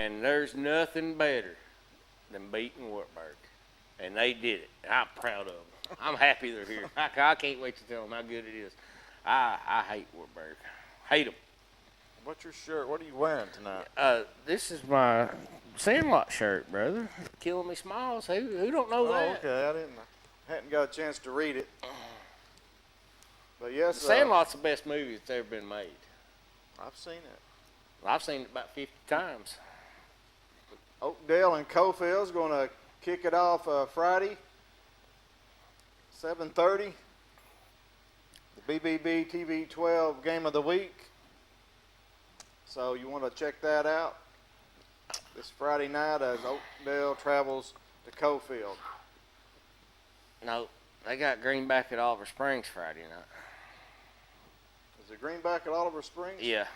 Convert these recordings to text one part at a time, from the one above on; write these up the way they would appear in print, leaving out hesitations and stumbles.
And there's nothing better than beating Wartburg. And they did it. I'm proud of them. I'm happy they're here. I can't wait to tell them how good it is. I hate Wartburg. Hate them. What's your shirt? What are you wearing tonight? This is my Sandlot shirt, brother. Killing Me Smiles. Who don't know that? Okay. Hadn't got a chance to read it. But yes, Sandlot's the best movie that's ever been made. I've seen it. I've seen it about 50 times. Oakdale and Cofield's going to kick it off Friday, 7:30. The BBB TV 12 Game of the Week. So you want to check that out this Friday night as Oakdale travels to Cofield. No, they got Greenback at Oliver Springs Friday night. Is it Greenback at Oliver Springs? Yeah.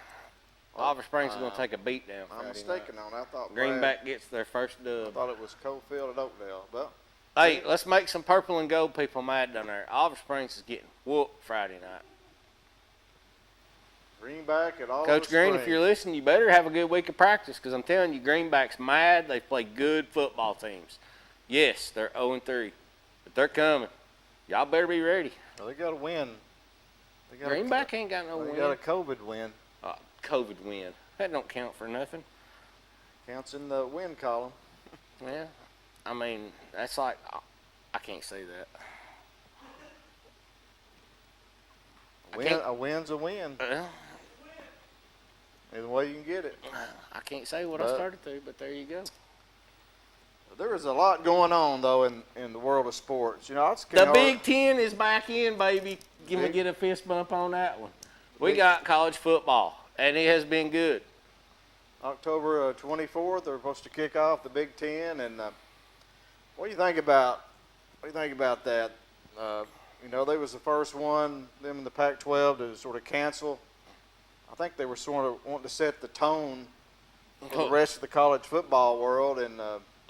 Oliver Springs is going to take a beat down Friday I'm mistaken night. on that. I thought Greenback gets their first I dub. thought it was Cofield at Oakdale. Well, Hey, let's make some purple and gold people mad down there. Oliver Springs is getting whooped Friday night. Greenback at Oliver Coach Green, Springs. if you're listening, you better have a good week of practice because I'm telling you, Greenback's mad. They play good football teams. Yes, they're 0-3, but they're coming. Y'all better be ready. Well, they got to win. Greenback ain't got no win. They got a COVID win. COVID win. That don't count for nothing. Counts in the win column. Yeah. I mean, that's like, I can't say that. A win's a win. Well, Either way you can get it. I can't say what I started to, but there you go. There is a lot going on, though, in the world of sports. You know, The Big Ten is back in, baby. Give me get a fist bump on that one. We got college football, and it has been good. October 24th, they're supposed to kick off the Big Ten, and what do you think about that? You know, they was the first one, them in the Pac-12, to sort of cancel. I think they were sort of wanting to set the tone for the rest of the college football world, and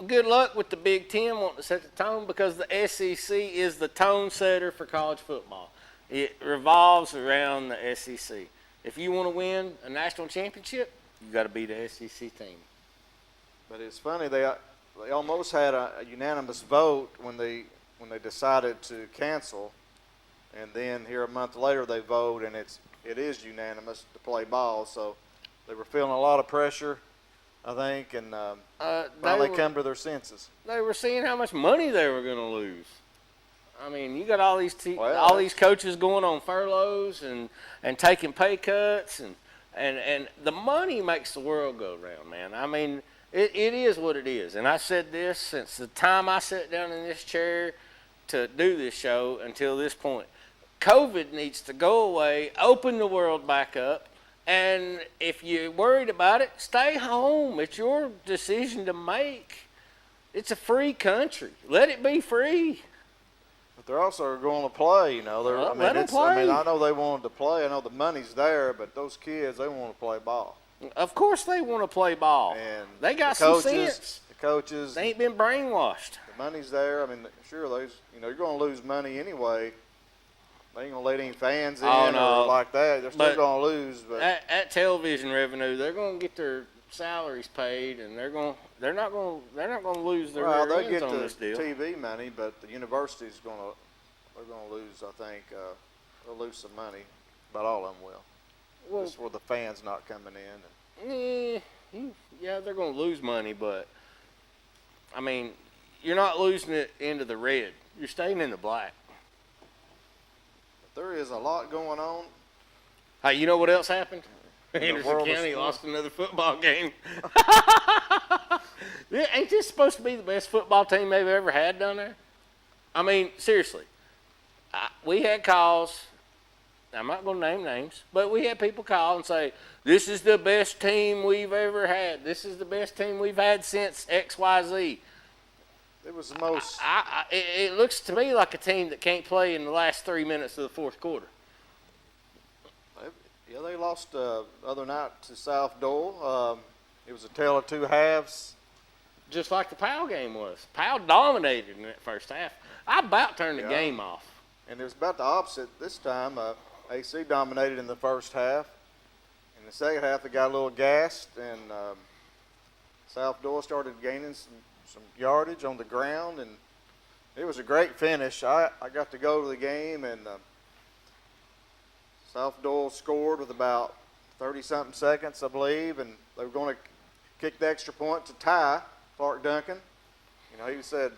good luck with the Big Ten wanting to set the tone because the SEC is the tone setter for college football. It revolves around the SEC. If you want to win a national championship, you got to beat the SEC team. But it's funny, they almost had a unanimous vote when they decided to cancel, and then here a month later they vote, and it is unanimous to play ball. So they were feeling a lot of pressure, I think, and finally come to their senses. They were seeing how much money they were going to lose. I mean, you got all these coaches going on furloughs and taking pay cuts, and the money makes the world go round, man. I mean, it is what it is. And I said this since the time I sat down in this chair to do this show until this point. COVID needs to go away, open the world back up, and if you're worried about it, stay home. It's your decision to make. It's a free country. Let it be free. But they're also going to play, you know. Let them play. I know they wanted to play. I know the money's there, but those kids, they want to play ball. Of course they want to play ball. And they got some sense. The coaches. They ain't been brainwashed. The money's there. I mean, sure, you're going to lose money anyway. They ain't going to let any fans in or like that. They're still going to lose. But at television revenue, they're going to get their salaries paid, and they're not going to lose their rear ends on this deal. They get the TV money, but the university's they're going to lose. I think they'll lose some money. About all of them will. Well, just for the fans not coming in. Yeah, they're going to lose money, but I mean, you're not losing it into the red. You're staying in the black. But there is a lot going on. Hey, you know what else happened? Henderson County lost another football game. Ain't this supposed to be the best football team they've ever had down there? I mean, seriously. We had calls. I'm not going to name names, but we had people call and say, this is the best team we've ever had. This is the best team we've had since XYZ. It was the most. It looks to me like a team that can't play in the last 3 minutes of the fourth quarter. Yeah, they lost the other night to South Dole. It was a tale of two halves. Just like the Powell game was. Powell dominated in that first half. I about turned the game off. And it was about the opposite this time. AC dominated in the first half. In the second half, they got a little gassed, and South Door started gaining some yardage on the ground, and it was a great finish. I got to go to the game, and South Doyle scored with about 30-something seconds, I believe, and they were going to kick the extra point to tie Clark Duncan. He said,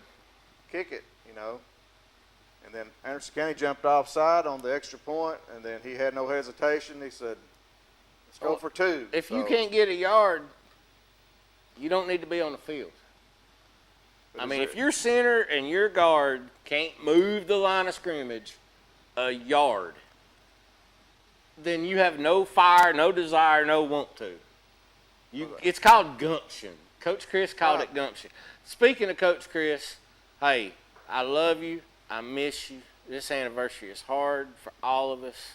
kick it, And then Anderson County jumped offside on the extra point, and then he had no hesitation. He said, let's go for two. If you can't get a yard, you don't need to be on the field. If your center and your guard can't move the line of scrimmage a yard, then you have no fire, no desire, no want to. It's called gumption. Coach Chris called it gumption. Speaking of Coach Chris, hey, I love you. I miss you. This anniversary is hard for all of us.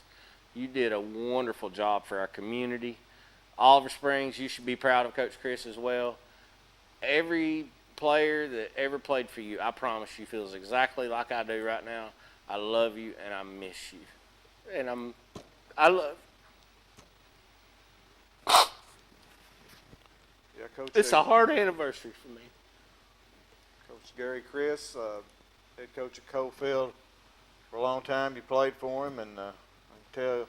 You did a wonderful job for our community. Oliver Springs, you should be proud of Coach Chris as well. Every player that ever played for you, I promise you, feels exactly like I do right now. I love you and I miss you. And I love. Yeah, Coach. It's a hard anniversary for me. Coach Gary Chris, head coach at Cofield for a long time. You played for him, and I can tell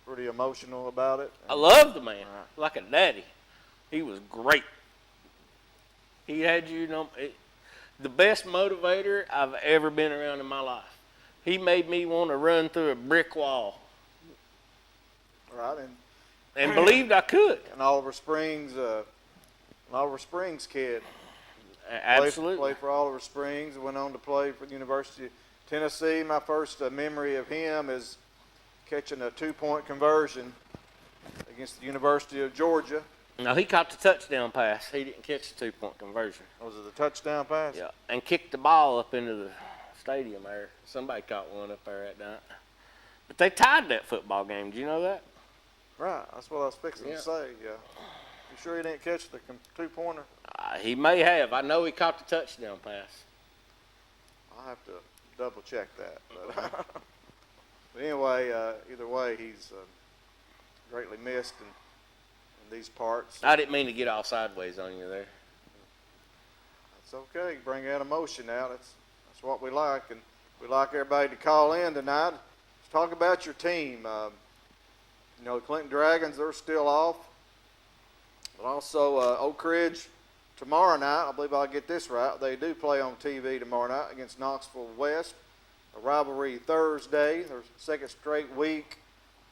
pretty emotional about it. I love the man, like a daddy. He was great. He had the best motivator I've ever been around in my life. He made me want to run through a brick wall. Right, and believed I could. And Oliver Springs kid. Absolutely. Played for Oliver Springs. Went on to play for the University of Tennessee. My first memory of him is catching a 2-point conversion against the University of Georgia. No, he caught the touchdown pass. He didn't catch the 2-point conversion. Was it the touchdown pass? Yeah, and kicked the ball up into the stadium there. Somebody caught one up there that night. But they tied that football game. Did you know that? Right. That's what I was fixing to say. Yeah. You sure he didn't catch the 2-pointer? He may have. I know he caught the touchdown pass. I'll have to double check that. But anyway, either way, he's greatly missed in these parts. I didn't mean to get all sideways on you there. That's okay. Bring that emotion out. That's what we like, and we'd like everybody to call in tonight. Let's talk about your team. The Clinton Dragons, they're still off. But also Oak Ridge tomorrow night, I believe I'll get this right, they do play on TV tomorrow night against Knoxville West. A rivalry Thursday, their second straight week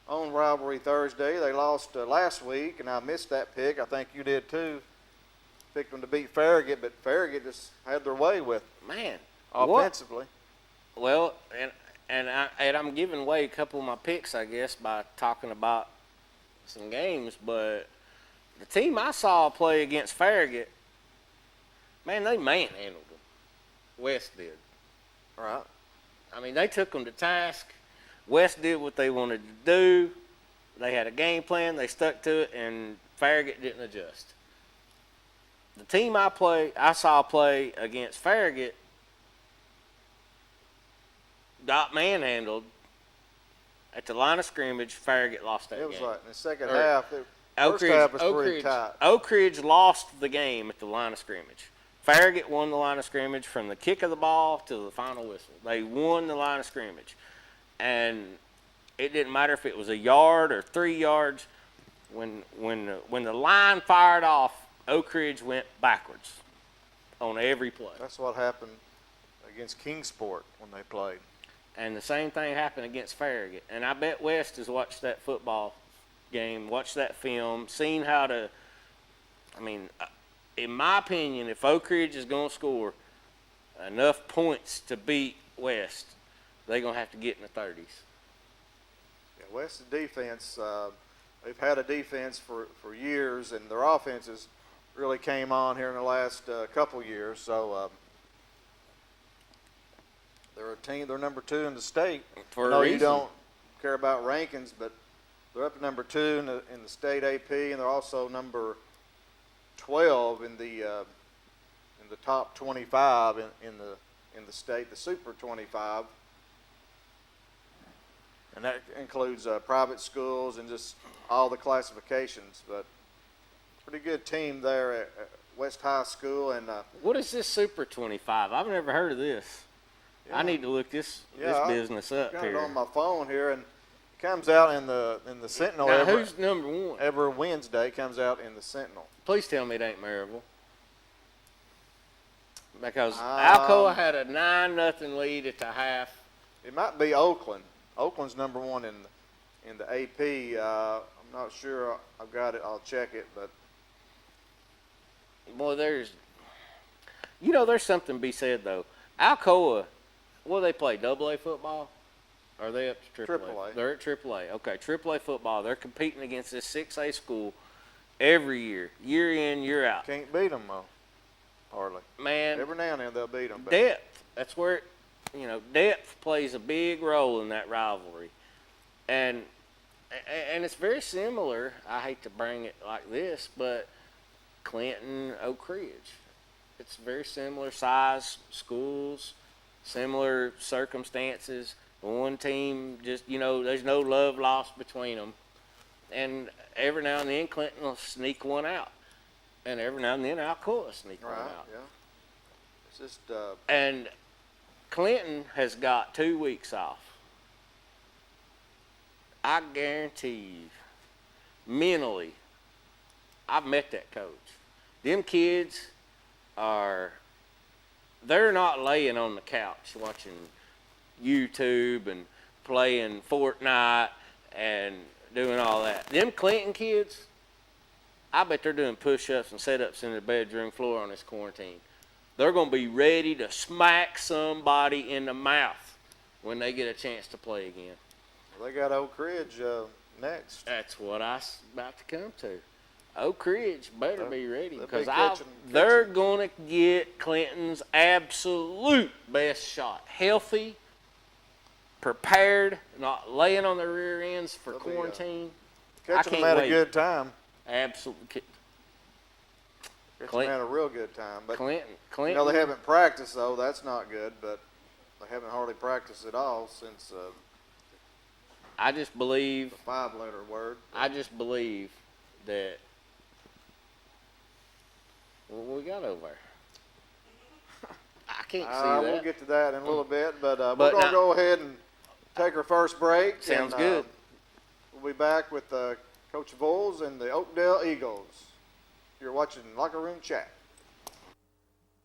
on rivalry Thursday. They lost last week, and I missed that pick. I think you did too. Picked them to beat Farragut, but Farragut just had their way with offensively. Well, and I'm giving away a couple of my picks, I guess, by talking about some games. But the team I saw play against Farragut, man, they manhandled them. West did. Right. They took them to task. West did what they wanted to do. They had a game plan. They stuck to it, and Farragut didn't adjust. The team I saw play against Farragut got manhandled at the line of scrimmage. Farragut lost that game. It was like in the second half. First half was pretty tight. Oak Ridge lost the game at the line of scrimmage. Farragut won the line of scrimmage from the kick of the ball to the final whistle. They won the line of scrimmage. And it didn't matter if it was a yard or 3 yards. When the line fired off, Oak Ridge went backwards on every play. That's what happened against Kingsport when they played. And the same thing happened against Farragut. And I bet West has watched that football game, watched that film, seen how to in my opinion, if Oak Ridge is going to score enough points to beat West, they're going to have to get in the 30s. Yeah, West's defense, they've had a defense for years, and their offenses really came on here in the last couple years. So they're a team. They're number 2 in the state. For a reason. You don't care about rankings, but they're up to number 2 in the state AP, and they're also number 12 in the top 25 in the state, the Super 25, and that includes private schools and just all the classifications. But pretty good team there at West High School. And what is this Super 25? I've never heard of this. I need to look this business up got here. it on my phone here, and it comes out in the Sentinel. Now, who's number one? Every Wednesday comes out in the Sentinel. Please tell me it ain't Maryville. Because Alcoa had a 9-0 lead at the half. It might be Oakland. Oakland's number one in the AP. I'm not sure. I've got it. I'll check it. But boy, there's something to be said though. Alcoa, what do they play? AA football? Or are they up to AAA? They're at AAA. Okay, AAA football. They're competing against this 6A school every year, year in, year out. Can't beat them though. Hardly. Man. Every now and then they'll beat them. Depth. That's where, depth plays a big role in that rivalry. And it's very similar. I hate to bring it like this, but Clinton, Oak Ridge. It's very similar size schools, similar circumstances. One team just, there's no love lost between them. And every now and then Clinton will sneak one out. And every now and then Alcoa will sneak one out. Yeah. It's just, and Clinton has got 2 weeks off. I guarantee you, mentally, I've met that coach. Them kids they're not laying on the couch watching YouTube and playing Fortnite and doing all that. Them Clinton kids, I bet they're doing push-ups and sit-ups in the bedroom floor on this quarantine. They're going to be ready to smack somebody in the mouth when they get a chance to play again. Well, they got Oak Ridge next. That's what I was about to come to. Oak Ridge better be ready because they're going to get Clinton's absolute best shot. Healthy, prepared, not laying on their rear ends for quarantine. Catching them at a good time. Absolutely. Catching them at a real good time. But Clinton. They haven't practiced, though. That's not good. But they haven't hardly practiced at all since I just believe. The 5-letter word. I just believe that. What we got over there? I can't see that. We'll get to that in a little bit, but we're going to go ahead and take our first break. Sounds good. We'll be back with Coach Voles and the Oakdale Eagles. You're watching Locker Room Chat.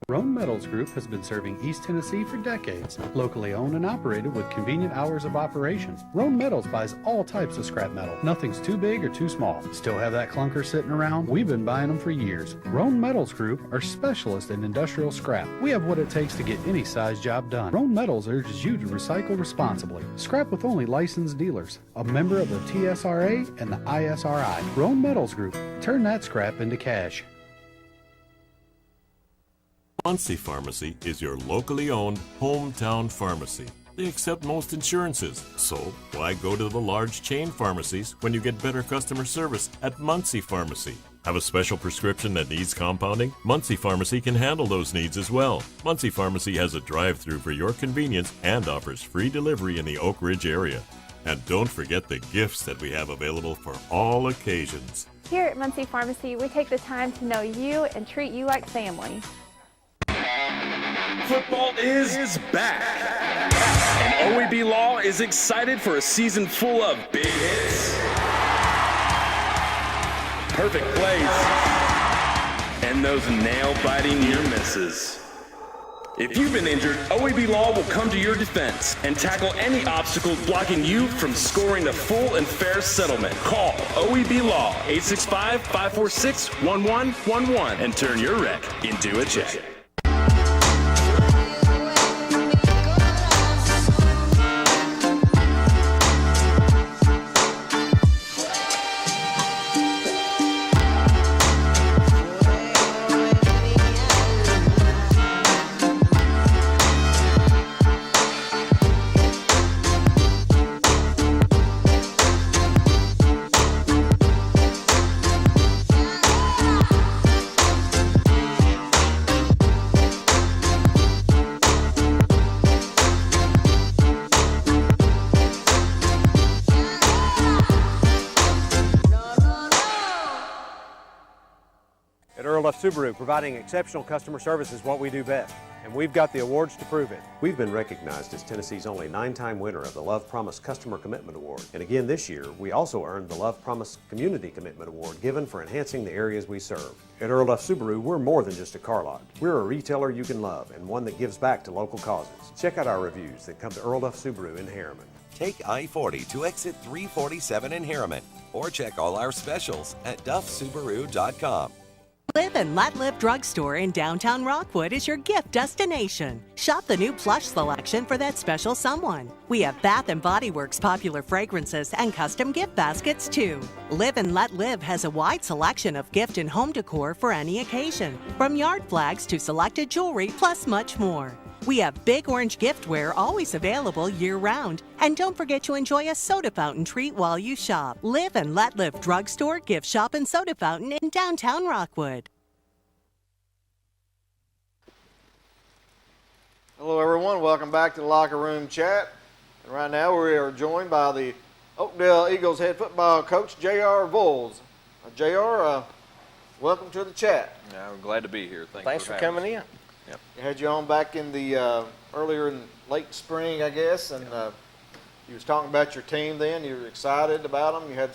Roan Metals Group has been serving East Tennessee for decades. Locally owned and operated with convenient hours of operation. Roan Metals buys all types of scrap metal. Nothing's too big or too small. Still have that clunker sitting around? We've been buying them for years. Roan Metals Group are specialists in industrial scrap. We have what it takes to get any size job done. Roan Metals urges you to recycle responsibly. Scrap with only licensed dealers. A member of the TSRA and the ISRI. Roan Metals Group. Turn that scrap into cash. Muncie Pharmacy is your locally owned hometown pharmacy. They accept most insurances, so why go to the large chain pharmacies when you get better customer service at Muncie Pharmacy? Have a special prescription that needs compounding? Muncie Pharmacy can handle those needs as well. Muncie Pharmacy has a drive-thru for your convenience and offers free delivery in the Oak Ridge area. And don't forget the gifts that we have available for all occasions. Here at Muncie Pharmacy, we take the time to know you and treat you like family. Football is back, and OEB Law is excited for a season full of big hits, perfect plays, and those nail-biting near misses. If you've been injured, OEB Law will come to your defense and tackle any obstacles blocking you from scoring a full and fair settlement. Call OEB Law 865-546-1111 and turn your wreck into a check. Subaru, providing exceptional customer service is what we do best, and we've got the awards to prove it. We've been recognized as Tennessee's only 9-time winner of the Love Promise Customer Commitment Award. And again this year, we also earned the Love Promise Community Commitment Award given for enhancing the areas we serve. At Earl Duff Subaru, we're more than just a car lot. We're a retailer you can love and one that gives back to local causes. Check out our reviews that come to Earl Duff Subaru in Harriman. Take I-40 to exit 347 in Harriman, or check all our specials at duffsubaru.com. Live and Let Live Drugstore in downtown Rockwood is your gift destination. Shop the new plush selection for that special someone. We have Bath & Body Works popular fragrances and custom gift baskets too. Live and Let Live has a wide selection of gift and home decor for any occasion, from yard flags to selected jewelry, plus much more. We have Big Orange giftware always available year-round. And don't forget to enjoy a soda fountain treat while you shop. Live and Let Live Drugstore, Gift Shop, and Soda Fountain in downtown Rockwood. Hello, everyone. Welcome back to the Locker Room Chat. And right now we are joined by the Oakdale Eagles head football coach, J.R. Voles. J.R., welcome to the chat. Yeah, we're glad to be here. Thanks for coming in. Yep. I had you on back in the earlier in late spring, I guess, and you was talking about your team then. You were excited about them. You had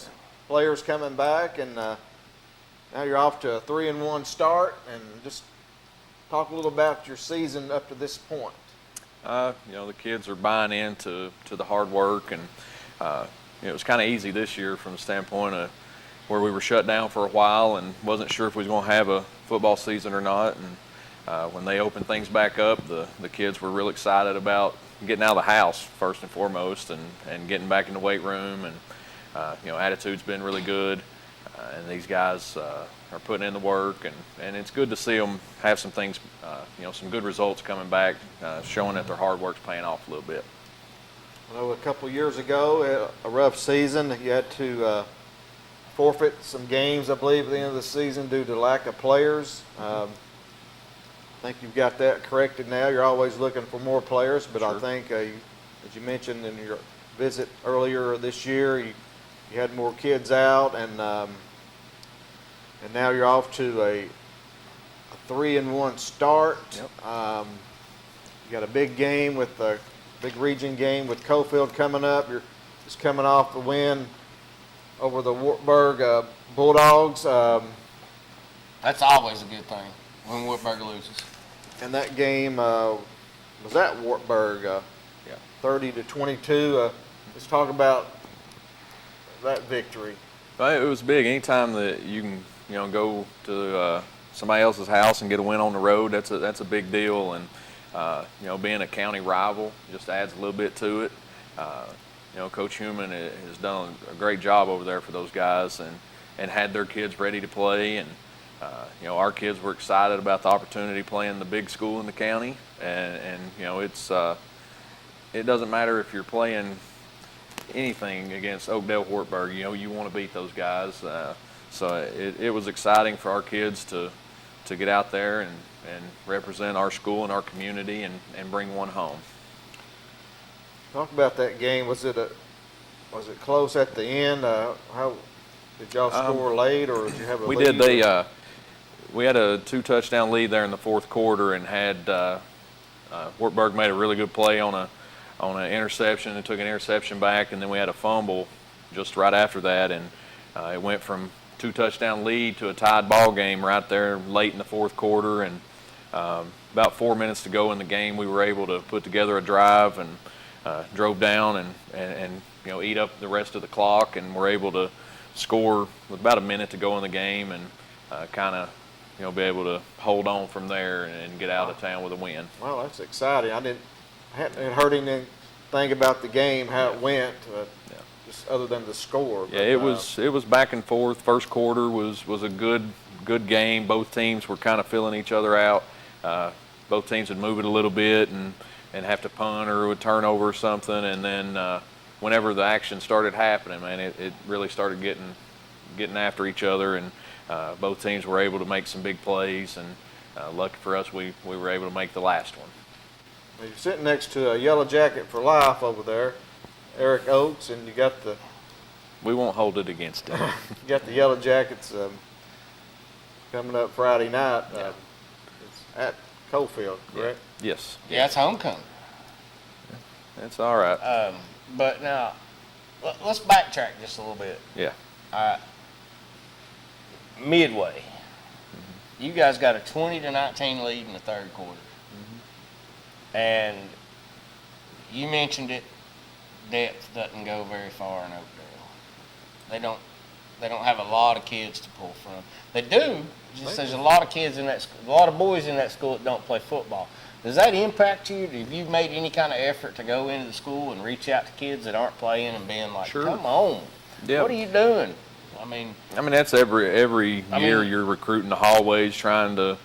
players coming back, and now you're off to a 3-1 start. And just talk a little about your season up to this point. The kids are buying into the hard work, and it was kind of easy this year from the standpoint of where we were shut down for a while and wasn't sure if we was going to have a football season or not. And when they opened things back up, the kids were real excited about getting out of the house first and foremost, and getting back in the weight room, and attitude's been really good, and these guys are putting in the work, and it's good to see them have some things, some good results coming back, showing that their hard work's paying off a little bit. I know a couple years ago, a rough season, you had to forfeit some games, I believe, at the end of the season due to lack of players. I think you've got that corrected now. You're always looking for more players, but sure. I think, as you mentioned in your visit earlier this year, you had more kids out, and now you're off to a 3-1 start. Yep. You got a big game with a big region game with Cofield coming up. You're just coming off the win over the Wartburg Bulldogs. That's always a good thing when Wartburg loses. And that game was at Wartburg, 30-22. Let's talk about that victory. Well, it was big. Anytime that you can, go to somebody else's house and get a win on the road, that's a big deal. And being a county rival just adds a little bit to it. Coach Human has done a great job over there for those guys, and had their kids ready to play. And our kids were excited about the opportunity playing the big school in the county, and it doesn't matter if you're playing anything against Oakdale Wartburg. You want to beat those guys. So it was exciting for our kids to get out there and represent our school and our community and bring one home. Talk about that game. Was it close at the end? How did y'all score late, or did you have a lead? We did. We had a 2-touchdown lead there in the fourth quarter, and had Wartburg made a really good play on an interception and took an interception back, and then we had a fumble just right after that, and it went from 2-touchdown lead to a tied ball game right there late in the fourth quarter. And about 4 minutes to go in the game, we were able to put together a drive and drove down and eat up the rest of the clock, and were able to score with about a minute to go in the game, and kind of be able to hold on from there and get out of town with a win. Well, that's exciting. I hadn't heard anything about the game, how it went, just other than the score. Yeah, it was back and forth. First quarter was a good game. Both teams were kind of filling each other out. Both teams would move it a little bit and have to punt or would turnover or something, and then whenever the action started happening, man, it really started getting after each other, and both teams were able to make some big plays, and lucky for us, we were able to make the last one. You're sitting next to a Yellow Jacket for life over there, Eric Oakes, and you got the... We won't hold it against him. You got the Yellow Jackets coming up Friday night. It's at Coalfield, correct? Yes. Yeah, it's homecoming. It's all right. But now, let's backtrack just a little bit. Yeah. All right. Midway. You guys got a 20-19 lead in the third quarter. And you mentioned it, depth doesn't go very far in Oakdale. They don't have a lot of kids to pull from. They do, just there's a lot of kids in that school, a lot of boys in that school that don't play football. Does that impact you? Have you made any kind of effort to go into the school and reach out to kids that aren't playing and being like, Sure. come on, Yeah. what are you doing? I mean, that's every year you're recruiting the hallways, trying to,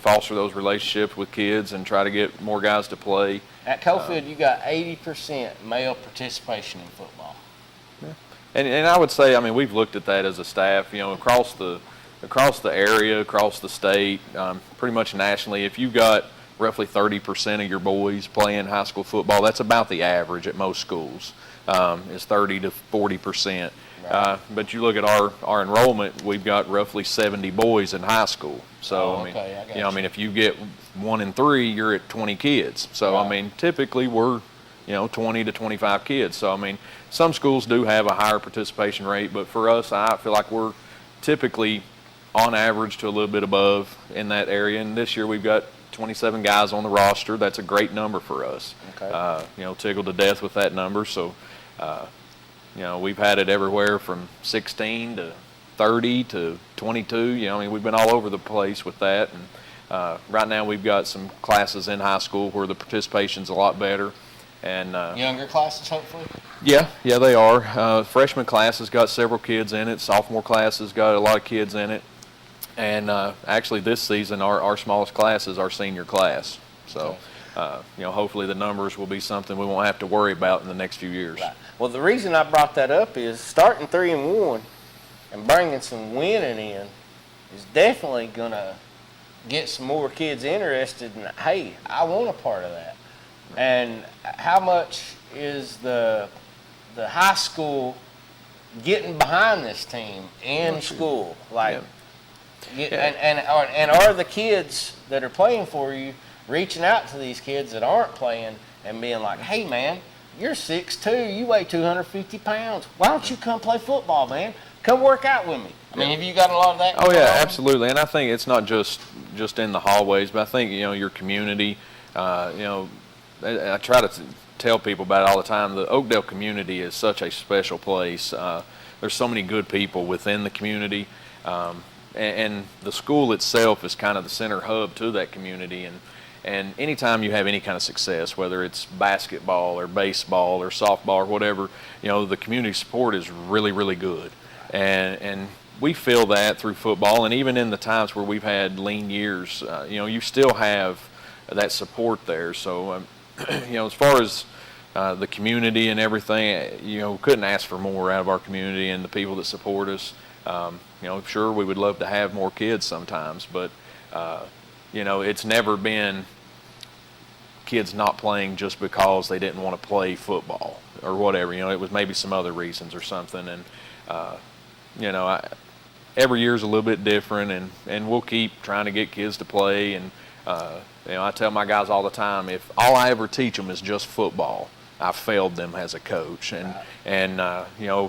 foster those relationships with kids and try to get more guys to play. at Coalfield, you got 80% male participation in football. And I would say, we've looked at that as a staff, across the area, across the state, pretty much nationally. If you've got roughly 30% of your boys playing high school football, that's about the average at most schools, is 30 to 40%. Right. But you look at our enrollment, we've got roughly 70 boys in high school. So, if you get 1 in 3, you're at 20 kids. So, right. Typically we're, 20 to 25 kids. So, some schools do have a higher participation rate, but for us, I feel like we're typically on average to a little bit above in that area. And this year we've got 27 guys on the roster. That's a great number for us. Okay. Tickled to death with that number. So, we've had it everywhere from 16 to 30 to 22. We've been all over the place with that. And right now we've got some classes in high school where the participation's a lot better. And younger classes, hopefully? Yeah, they are. Freshman class has got several kids in it. Sophomore class has got a lot of kids in it. And actually this season, our smallest class is our senior class. So, hopefully the numbers will be something we won't have to worry about in the next few years. Right. Well, the reason I brought that up is starting 3-1 and bringing some winning in is definitely going to get some more kids interested in, hey, I want a part of that. And how much is the high school getting behind this team in school? Like, and are the kids that are playing for you reaching out to these kids that aren't playing and being like, hey, man, you're 6'2", you weigh 250 pounds. Why don't you come play football, man? Come work out with me. Have you got a lot of that? Oh, yeah, absolutely. And I think it's not just in the hallways, but I think, your community, I try to tell people about it all the time. The Oakdale community is such a special place. There's so many good people within the community. And the school itself is kind of the center hub to that community. And anytime you have any kind of success, whether it's basketball or baseball or softball or whatever, the community support is really, really good. And we feel that through football. And even in the times where we've had lean years, you still have that support there. So, as far as the community and everything, couldn't ask for more out of our community and the people that support us. Sure, we would love to have more kids sometimes, but, it's never been kids not playing just because they didn't want to play football or whatever. It was maybe some other reasons or something. And, every year is a little bit different, and we'll keep trying to get kids to play. And, I tell my guys all the time, if all I ever teach them is just football, I failed them as a coach. And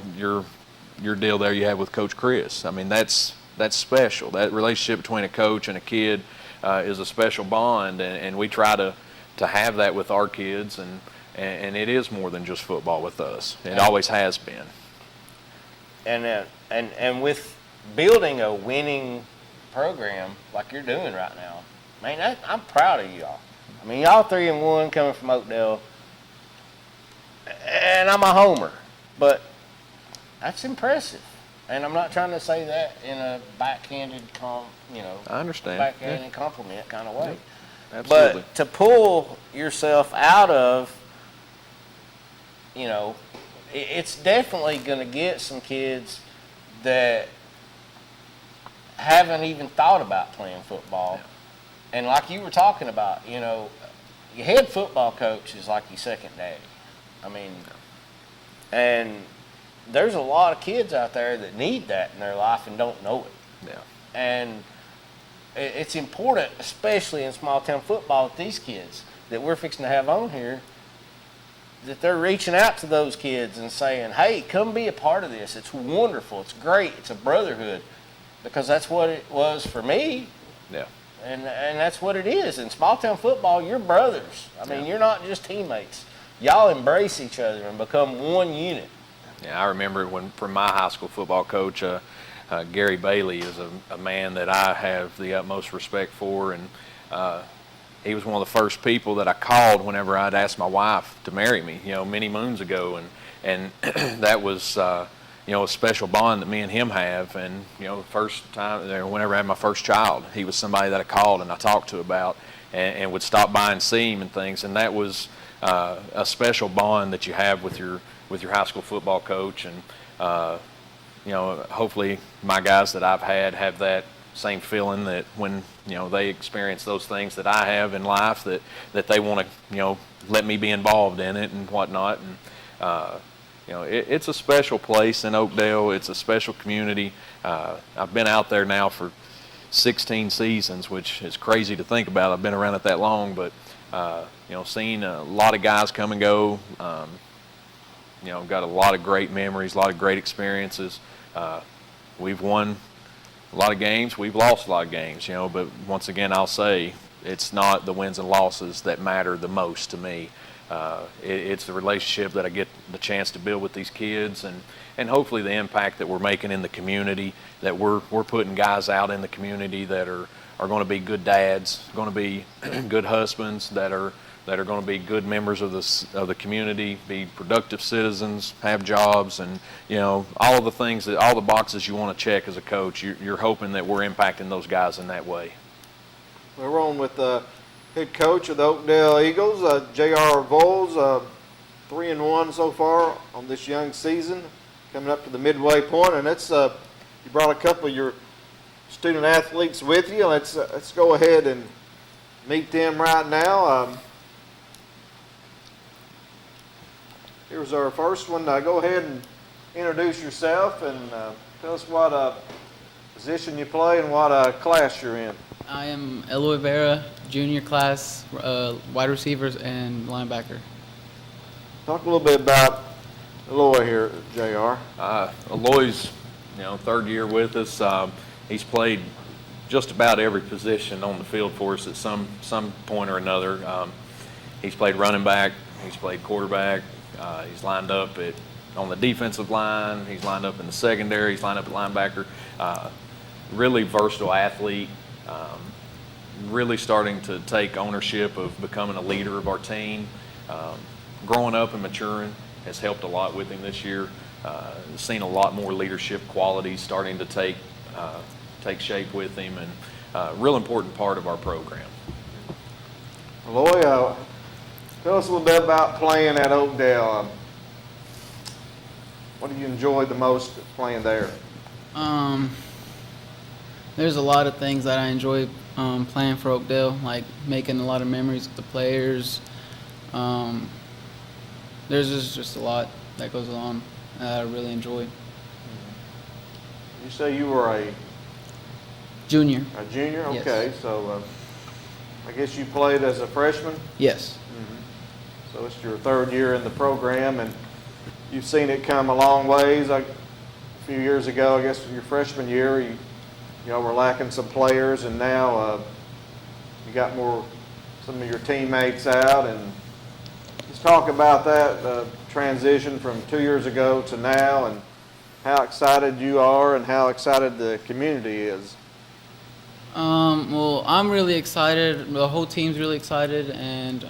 your deal there you have with Coach Chris. that's special. That relationship between a coach and a kid is a special bond, and we try to have that with our kids, and it is more than just football with us. It always has been. And with building a winning program like you're doing right now, man, I'm proud of y'all. Y'all 3-1 coming from Oakdale, and I'm a homer, but that's impressive. And I'm not trying to say that in a backhanded, I understand. Backhanded compliment kind of way. Yeah, absolutely. But to pull yourself out of, it's definitely going to get some kids that haven't even thought about playing football. Yeah. And like you were talking about, your head football coach is like your second daddy. And there's a lot of kids out there that need that in their life and don't know it. Yeah. And it's important, especially in small town football with these kids that we're fixing to have on here, that they're reaching out to those kids and saying, hey, come be a part of this. It's wonderful. It's great. It's a brotherhood, because that's what it was for me. Yeah. And that's what it is. In small town football, you're brothers. I mean, you're not just teammates. Y'all embrace each other and become one unit. Yeah, I remember from my high school football coach, Gary Bailey is a man that I have the utmost respect for, and he was one of the first people that I called whenever I'd asked my wife to marry me, many moons ago, and that was a special bond that me and him have. And the first time, whenever I had my first child, he was somebody that I called and I talked to about, and would stop by and see him and things, and that was a special bond that you have with your high school football coach. And hopefully my guys that I've had have that same feeling, that when they experience those things that I have in life, that they want to let me be involved in it and whatnot. And it's a special place in Oakdale. It's a special community. I've been out there now for 16 seasons, which is crazy to think about. I've been around it that long, but seeing a lot of guys come and go. Got a lot of great memories, a lot of great experiences. We've won a lot of games, we've lost a lot of games, but once again, I'll say it's not the wins and losses that matter the most to me. It's the relationship that I get the chance to build with these kids, and hopefully the impact that we're making in the community, that we're putting guys out in the community that are going to be good dads, going to be good husbands, that are going to be good members of the community, be productive citizens, have jobs, and all the things, all the boxes you want to check as a coach. You're hoping that we're impacting those guys in that way. We're on with the head coach of the Oakdale Eagles, J.R. Voles, 3-1 so far on this young season, coming up to the midway point, and it's you brought a couple of your student athletes with you. Let's go ahead and meet them right now. Here's our first one. Go ahead and introduce yourself and tell us what position you play and what class you're in. I am Eloy Vera, junior class, wide receivers and linebacker. Talk a little bit about Eloy here, JR. Eloy's, third year with us. He's played just about every position on the field for us at some point or another. He's played running back. He's played quarterback. He's lined up on the defensive line. He's lined up in the secondary. He's lined up at linebacker. Really versatile athlete. Really starting to take ownership of becoming a leader of our team. Growing up and maturing has helped a lot with him this year. Seen a lot more leadership qualities starting to take shape with him, and real important part of our program. Eloy, tell us a little bit about playing at Oakdale. What do you enjoy the most playing there? There's a lot of things that I enjoy playing for Oakdale, like making a lot of memories with the players. There's just a lot that goes on that I really enjoy. You say you were a junior. A junior? Yes. Okay, so I guess you played as a freshman? Yes. So it's your third year in the program, and you've seen it come a long ways. A few years ago, I guess your freshman year, you were lacking some players, and now you got some of your teammates out. And let's talk about that transition from 2 years ago to now, and how excited you are and how excited the community is. Well, I'm really excited. The whole team's really excited, and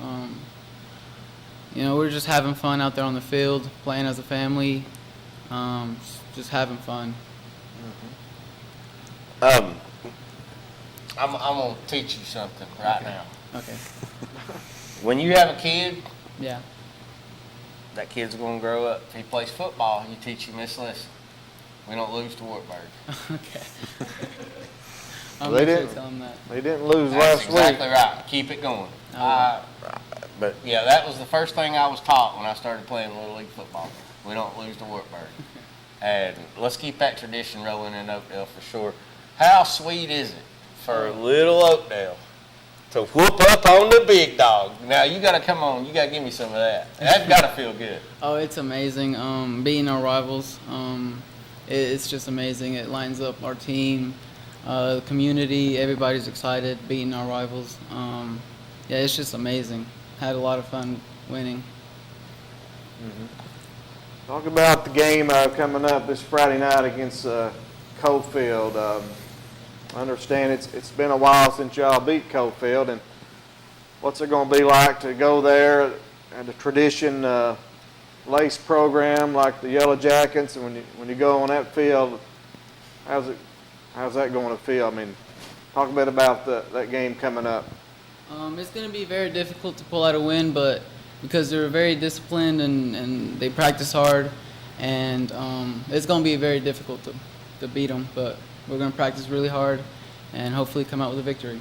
we're just having fun out there on the field, playing as a family, just having fun. I'm gonna teach you something right now. Okay. When you have a kid, Yeah. that kid's gonna grow up. If he plays football, you teach him this lesson: we don't lose to Wartburg. Okay. They didn't lose last week. That's exactly right. Keep it going. But yeah, that was the first thing I was taught when I started playing Little League football. We don't lose to Wartburg. And let's keep that tradition rolling in Oakdale for sure. How sweet is it for little Oakdale to whoop up on the big dog. Now you gotta come on. You gotta give me some of that. That's gotta feel good. Oh, it's amazing. Beating our rivals, it's just amazing. It lines up our team, the community. Everybody's excited beating our rivals. Yeah, it's just amazing. Had a lot of fun winning. Talk about the game coming up this Friday night against Coalfield. I understand it's been a while since y'all beat Coalfield, and what's it going to be like to go there and the tradition lace program like the Yellow Jackets, and when you go on that field, how's that going to feel? I mean, talk a bit about that game coming up. It's going to be very difficult to pull out a win, but because they're very disciplined and they practice hard, and it's going to be very difficult to beat them, but we're going to practice really hard and hopefully come out with a victory.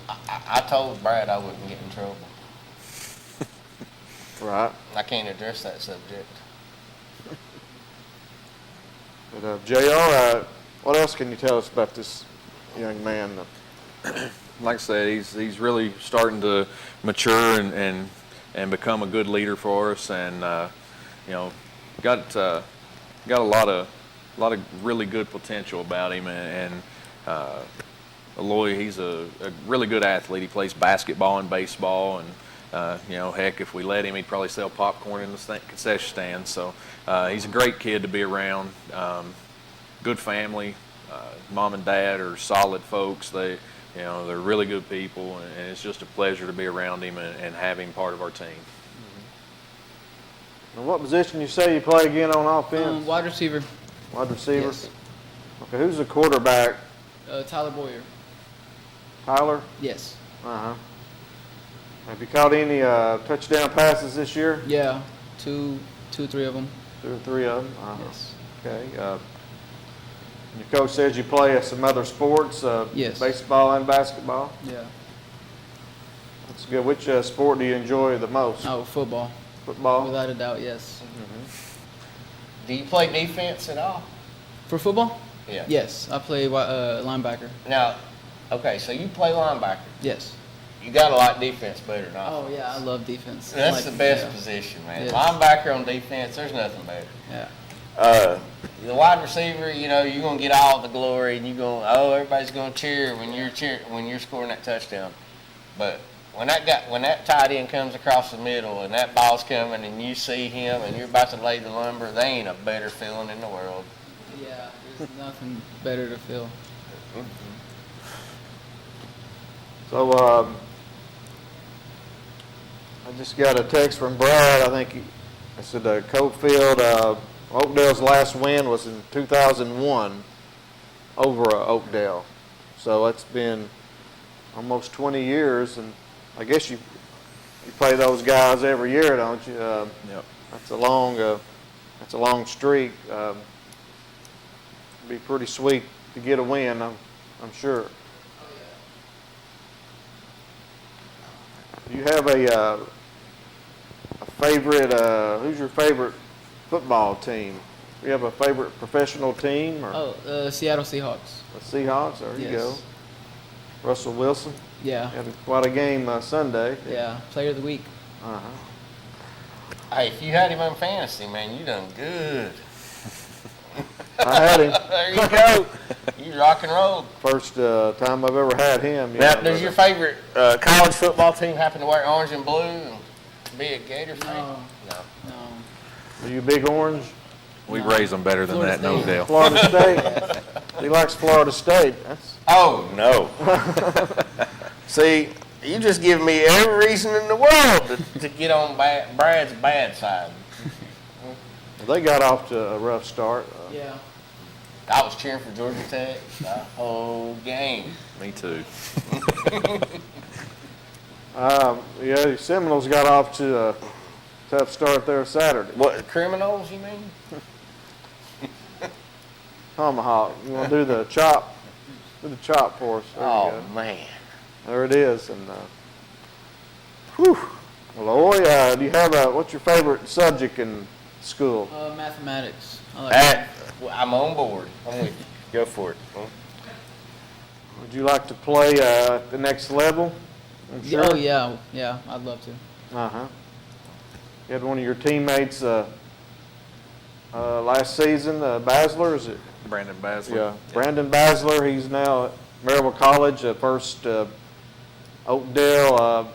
I told Brad I wouldn't get in trouble. Right. I can't address that subject. But JR, what else can you tell us about this young man? Like I said, he's really starting to mature and become a good leader for us, and got a lot of really good potential about him, and Aloy, he's a really good athlete. He plays basketball and baseball, and heck, if we let him, he'd probably sell popcorn in the concession stand. So he's a great kid to be around. Good family. Mom and dad are solid folks. They're really good people, and it's just a pleasure to be around him and have him part of our team. And what position you say you play again on offense? Wide receiver. Wide receiver? Yes. Okay, who's the quarterback? Tyler Boyer. Tyler? Yes. Uh-huh. Have you caught any touchdown passes this year? Yeah, two, 3 of them. 2 or 3 of them? Uh-huh. Yes. Okay. Your coach says you play some other sports, yes. Baseball and basketball? Yeah. That's good. Which sport do you enjoy the most? Oh, football. Football? Without a doubt, yes. Do you play defense at all? For football? Yeah. Yes, I play linebacker. Now, okay, so you play linebacker. Yes. You got to like defense better than offense. Oh, yeah, I love defense. That's the best position, man. Yes. Linebacker on defense, there's nothing better. Yeah. The wide receiver, you're going to get all the glory, and everybody's going to cheer when you're scoring that touchdown. But when that tight end comes across the middle and that ball's coming and you see him and you're about to lay the lumber, they ain't a better feeling in the world. Yeah, there's nothing better to feel. So, I just got a text from Brad. I said Coalfield, Oakdale's last win was in 2001 over Oakdale. So it's been almost 20 years, and I guess you play those guys every year, don't you? Yep. That's a long streak. It'd be pretty sweet to get a win, I'm sure. Do you have a favorite? Who's your favorite football team? Do you have a favorite professional team? Or? Seattle Seahawks. The Seahawks. There you go. Russell Wilson. Yeah. Had quite a game Sunday. Yeah. Player of the week. Hey, if you had him on fantasy, man, you done good. I had him. There you go. You rock and roll. First time I've ever had him. Now, does your favorite college football team happen to wear orange and blue and be a Gator fan? No. Are you a big orange? We raise them better than Florida that, no doubt. Florida State. He likes Florida State. Oh, no. See, you just give me every reason in the world to get on Brad's bad side. Well, they got off to a rough start. Yeah. I was cheering for Georgia Tech the whole game. Me too. The Seminoles got off to a tough start there Saturday. What, criminals, you mean? Tomahawk. You want to do the chop? Do the chop for us. There you go. Man. There it is. And Well, Aloy, do you have what's your favorite subject in school? Mathematics. I like math. I'm on board. I'm with you. Go for it. Would you like to play at the next level? I'm sure. Oh yeah, I'd love to. You had one of your teammates last season, Basler, is it? Brandon Basler. Yeah, Brandon Basler. He's now at Maryville College, first Oakdale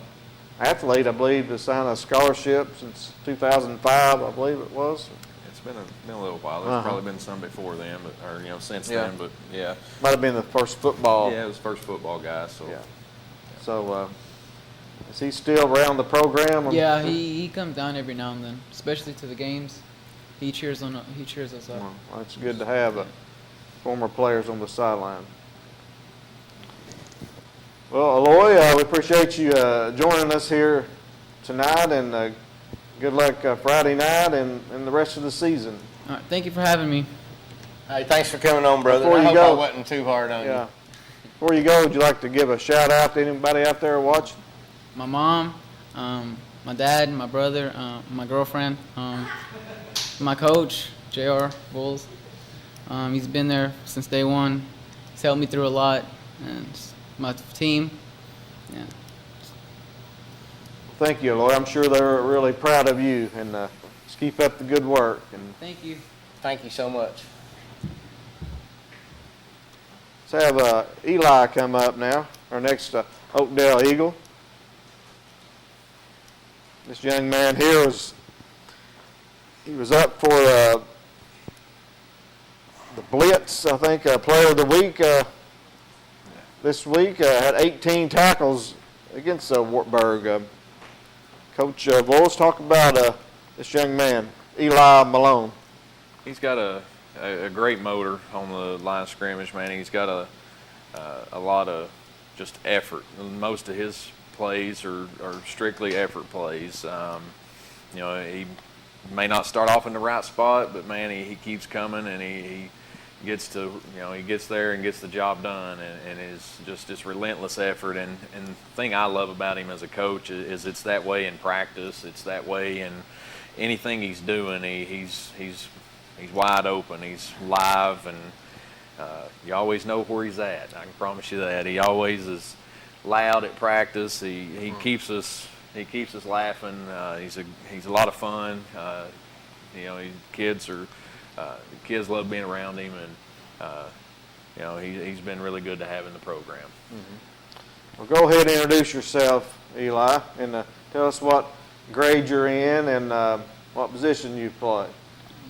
athlete, I believe, to sign a scholarship since 2005, I believe it was. It's been a little while. There's probably been some before then, or since then. But yeah, might have been the first football. Yeah, it was the first football guy. So yeah. So is he still around the program? Yeah, he comes down every now and then, especially to the games. He cheers us up. Well, that's good to have former players on the sideline. Well, Aloy, we appreciate you joining us here tonight, and good luck Friday night and the rest of the season. All right, thank you for having me. Hey, thanks for coming on, brother. Before I you hope go, I wasn't too hard on you. Before you go, would you like to give a shout out to anybody out there watching? My mom, my dad, my brother, my girlfriend, my coach, J.R. Bulls. He's been there since day one. He's helped me through a lot, and my team. Yeah. Thank you, Aloy. I'm sure they're really proud of you, and just keep up the good work. And thank you. Thank you so much. Let's have Eli come up now, our next Oakdale Eagle. This young man here was up for the Blitz, I think, Player of the Week this week. Had 18 tackles against Wartburg. Coach Voles, talk about this young man, Eli Malone. He's got a great motor on the line of scrimmage, man. He's got a lot of just effort. Most of his plays are strictly effort plays. He may not start off in the right spot, but man, he keeps coming, and he gets to, he gets there and gets the job done, and is just this relentless effort. And the thing I love about him as a coach is it's that way in practice. It's that way in anything he's doing. He's wide open. He's live, and you always know where he's at. I can promise you that. He always is loud at practice. He keeps us laughing. He's a lot of fun. Kids love being around him, and he's been really good to have in the program. Well, go ahead and introduce yourself, Eli, and tell us what grade you're in and what position you play.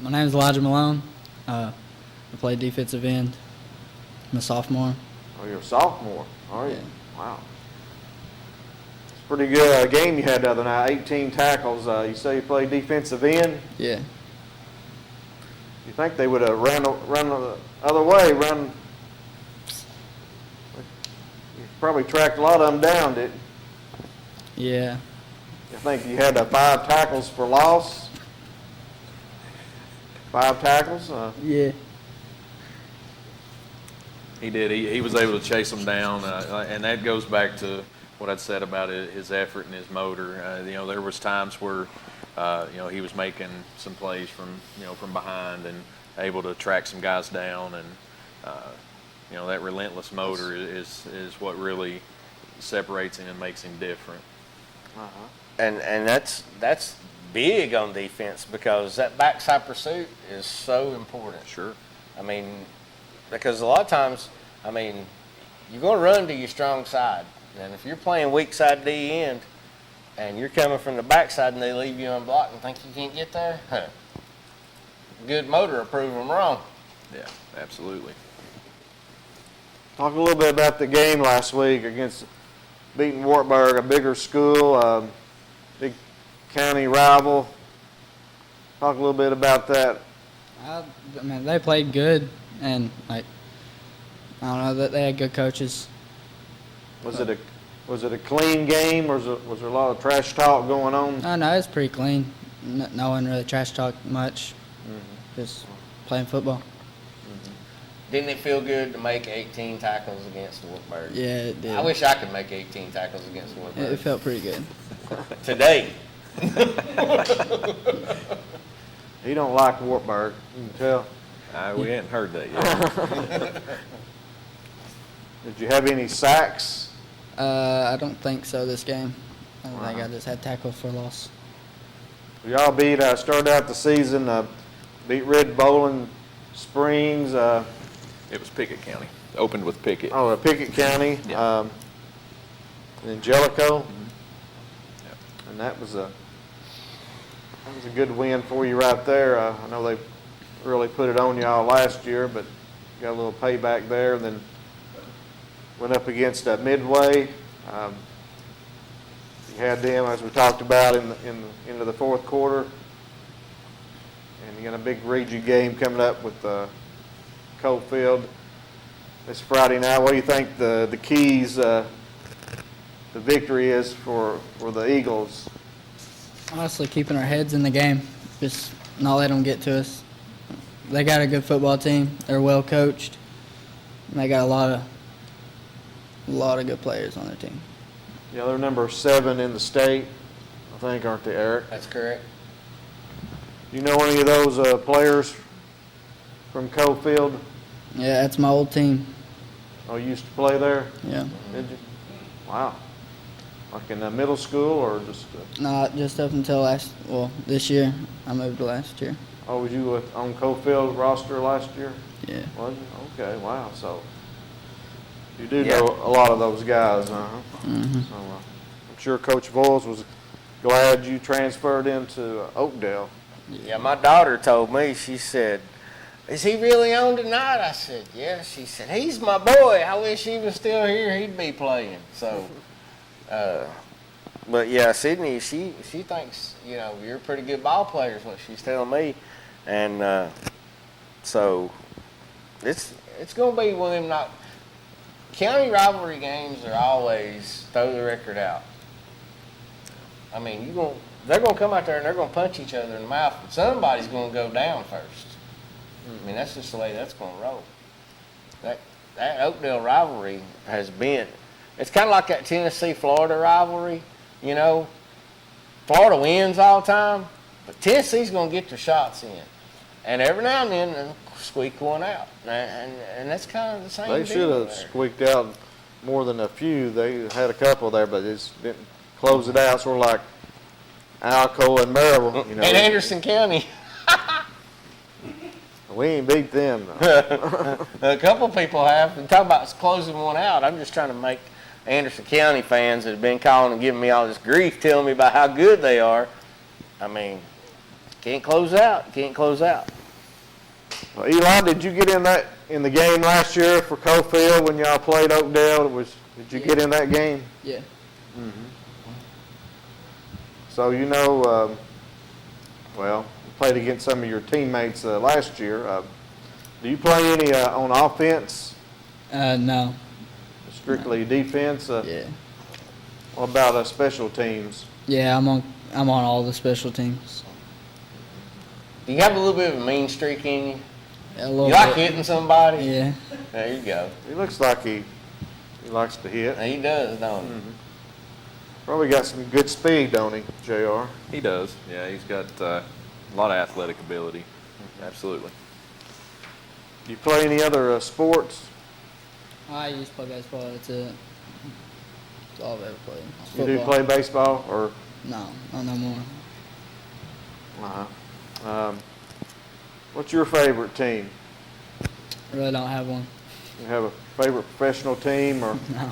My name is Elijah Malone. I play defensive end. I'm a sophomore. Oh, you're a sophomore, are you? Yeah. Wow. It's a pretty good game you had the other night, 18 tackles. You say you play defensive end? Yeah. You think they would have run the other way, you probably tracked a lot of them down, didn't you? Yeah. I think you had 5 tackles for loss. 5 tackles? Yeah. He did. He was able to chase them down, and that goes back to what I'd said about his effort and his motor. There was times where he was making some plays from behind and able to track some guys down, and that relentless motor is what really separates him and makes him different. And that's big on defense, because that backside pursuit is so important. Sure. I mean, because a lot of times, you're going to run to your strong side, and if you're playing weak side D end, and you're coming from the backside and they leave you unblocked and think you can't get there, good motor will prove them wrong. Yeah, absolutely. Talk a little bit about the game last week against beating Wartburg, a bigger school, big county rival. Talk a little bit about that. They played good, and I don't know, that they had good coaches. Was it a clean game, or was there a lot of trash talk going on? No, it was pretty clean. No one really trash talked much. Just playing football. Didn't it feel good to make 18 tackles against Wartburg? Yeah, it did. I wish I could make 18 tackles against Wartburg. It felt pretty good. Today. He don't like Wartburg, you can tell. We hadn't heard that yet. Did you have any sacks? I don't think so this game. I think I just had tackle for loss. Y'all started out the season, beat Red Bowling Springs. It was Pickett County. Opened with Pickett. Oh, Pickett County. Yeah. In Jellicoe. Mm-hmm. Yep. And that was a good win for you right there. I know they really put it on y'all last year, but got a little payback there. Then went up against Midway. You had them, as we talked about, into the fourth quarter. And you got a big region game coming up with Coalfield this Friday night. What do you think the keys, the victory is for the Eagles? Honestly, keeping our heads in the game. Just not let them get to us. They got a good football team. They're well coached. And they got a lot of good players on their team. Yeah, they're number 7 in the state, I think, aren't they, Eric? That's correct. You know any of those players from Coalfield? Yeah, that's my old team. Oh, you used to play there? Yeah. Did you? Wow. Like in middle school or just? Not just up until this year. I moved last year. Oh, was you on Coalfield roster last year? Yeah. Was you? Okay, wow. So you do know a lot of those guys, huh? Mm-hmm. So I'm sure Coach Voyles was glad you transferred into Oakdale. Yeah, my daughter told me, she said, "Is he really on tonight?" I said, "Yeah." She said, "He's my boy. I wish he was still here. He'd be playing." So, but yeah, Sydney, she thinks, you're a pretty good ball player is what she's telling me. And so it's going to be one of them county rivalry games are always throw the record out. I mean, they're going to come out there and they're going to punch each other in the mouth, but somebody's going to go down first. I mean, that's just the way that's going to roll. That Oakdale rivalry has been, it's kind of like that Tennessee-Florida rivalry, Florida wins all the time, but Tennessee's going to get their shots in. And every now and then, they'll squeak one out. And that's kind of the same They deal should have there. squeaked out more than a few. They had a couple there, but just didn't close it out, sort of like Alco and Maryville. And Anderson County. We ain't beat them, though. A couple people have. And talk about closing one out. I'm just trying to make Anderson County fans that have been calling and giving me all this grief, telling me about how good they are. I mean, can't close out. Can't close out. Well, Eli, did you get in the game last year for Coalfield when y'all played Oakdale? Did you get in that game? Yeah. Mm-hmm. So you played against some of your teammates last year. Do you play any on offense? No. Strictly defense? Yeah. What about special teams? Yeah, I'm on all the special teams. Do you have a little bit of a mean streak in you? Yeah, you like hitting somebody? Yeah. There you go. He looks like he likes to hit. He does, don't he? Mm-hmm. Probably got some good speed, don't he, JR? He does. Yeah, he's got a lot of athletic ability. Absolutely. Do you play any other sports? I used to play baseball. That's it. That's all I've ever played. You do play baseball, or? No, not no more. Uh-huh. What's your favorite team? I really don't have one. You have a favorite professional team or No.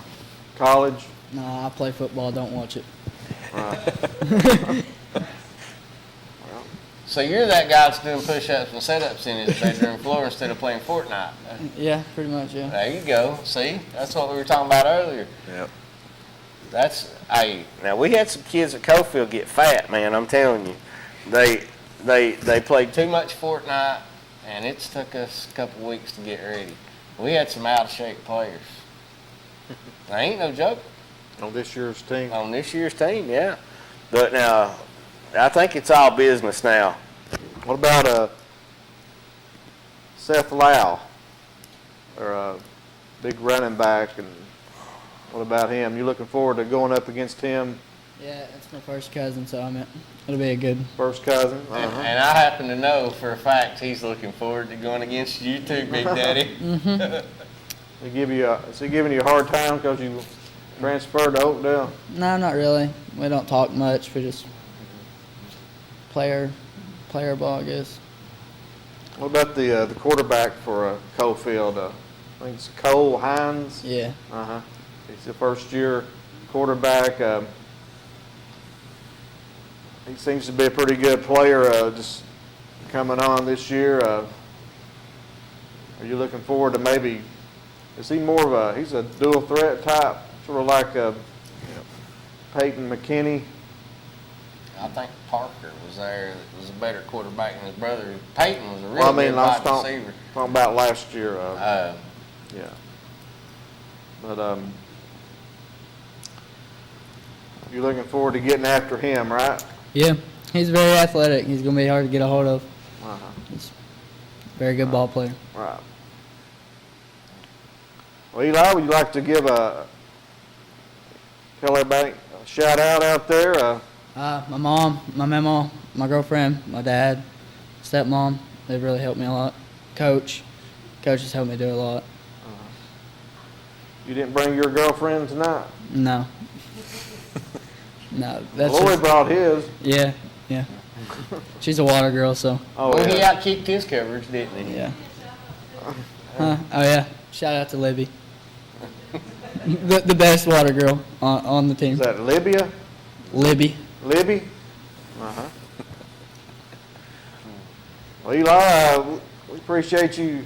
college? No, I play football. Don't watch it. Right. So you're that guy that's doing push-ups and sit-ups in his bedroom floor instead of playing Fortnite. Yeah, pretty much, yeah. There you go. See? That's what we were talking about earlier. Yep. Now we had some kids at Coalfield get fat, man, I'm telling you. They played too much Fortnite, and it's took us a couple weeks to get ready. We had some out-of-shape players. That ain't no joke. On this year's team? On this year's team, yeah. But now, I think it's all business now. What about Seth Lau, or a big running back, and what about him? You looking forward to going up against him Yeah, it's my first cousin, so it'll be a good first cousin. And I happen to know for a fact he's looking forward to going against you too, Big Daddy. Is he giving you a hard time because you transferred to Oakdale? No, not really. We don't talk much. We just player ball, I guess. What about the quarterback for Coalfield? I think it's Cole Hines. Yeah. He's a first-year quarterback. He seems to be a pretty good player. Just coming on this year. Are you looking forward to maybe? Is he more of a? He's a dual threat type, sort of like Peyton McKinney. I think Parker was there. Was a better quarterback than his brother. Peyton was a really good wide receiver. Talking about last year. Yeah. But you're looking forward to getting after him, right? Yeah, he's very athletic. He's going to be hard to get a hold of. He's a very good ball player. Right. Well, Eli, would you like to give tell everybody a shout out there? My mom, my mama, my girlfriend, my dad, stepmom, they've really helped me a lot. Coach has helped me do a lot. You didn't bring your girlfriend tonight? No. No, that's Lloyd brought his. Yeah. She's a water girl, so. Oh, yeah. He outkicked his coverage, didn't he? Yeah. Oh, yeah. Shout out to Libby. the best water girl on the team. Is that Libya? Libby. Well, Eli, we appreciate you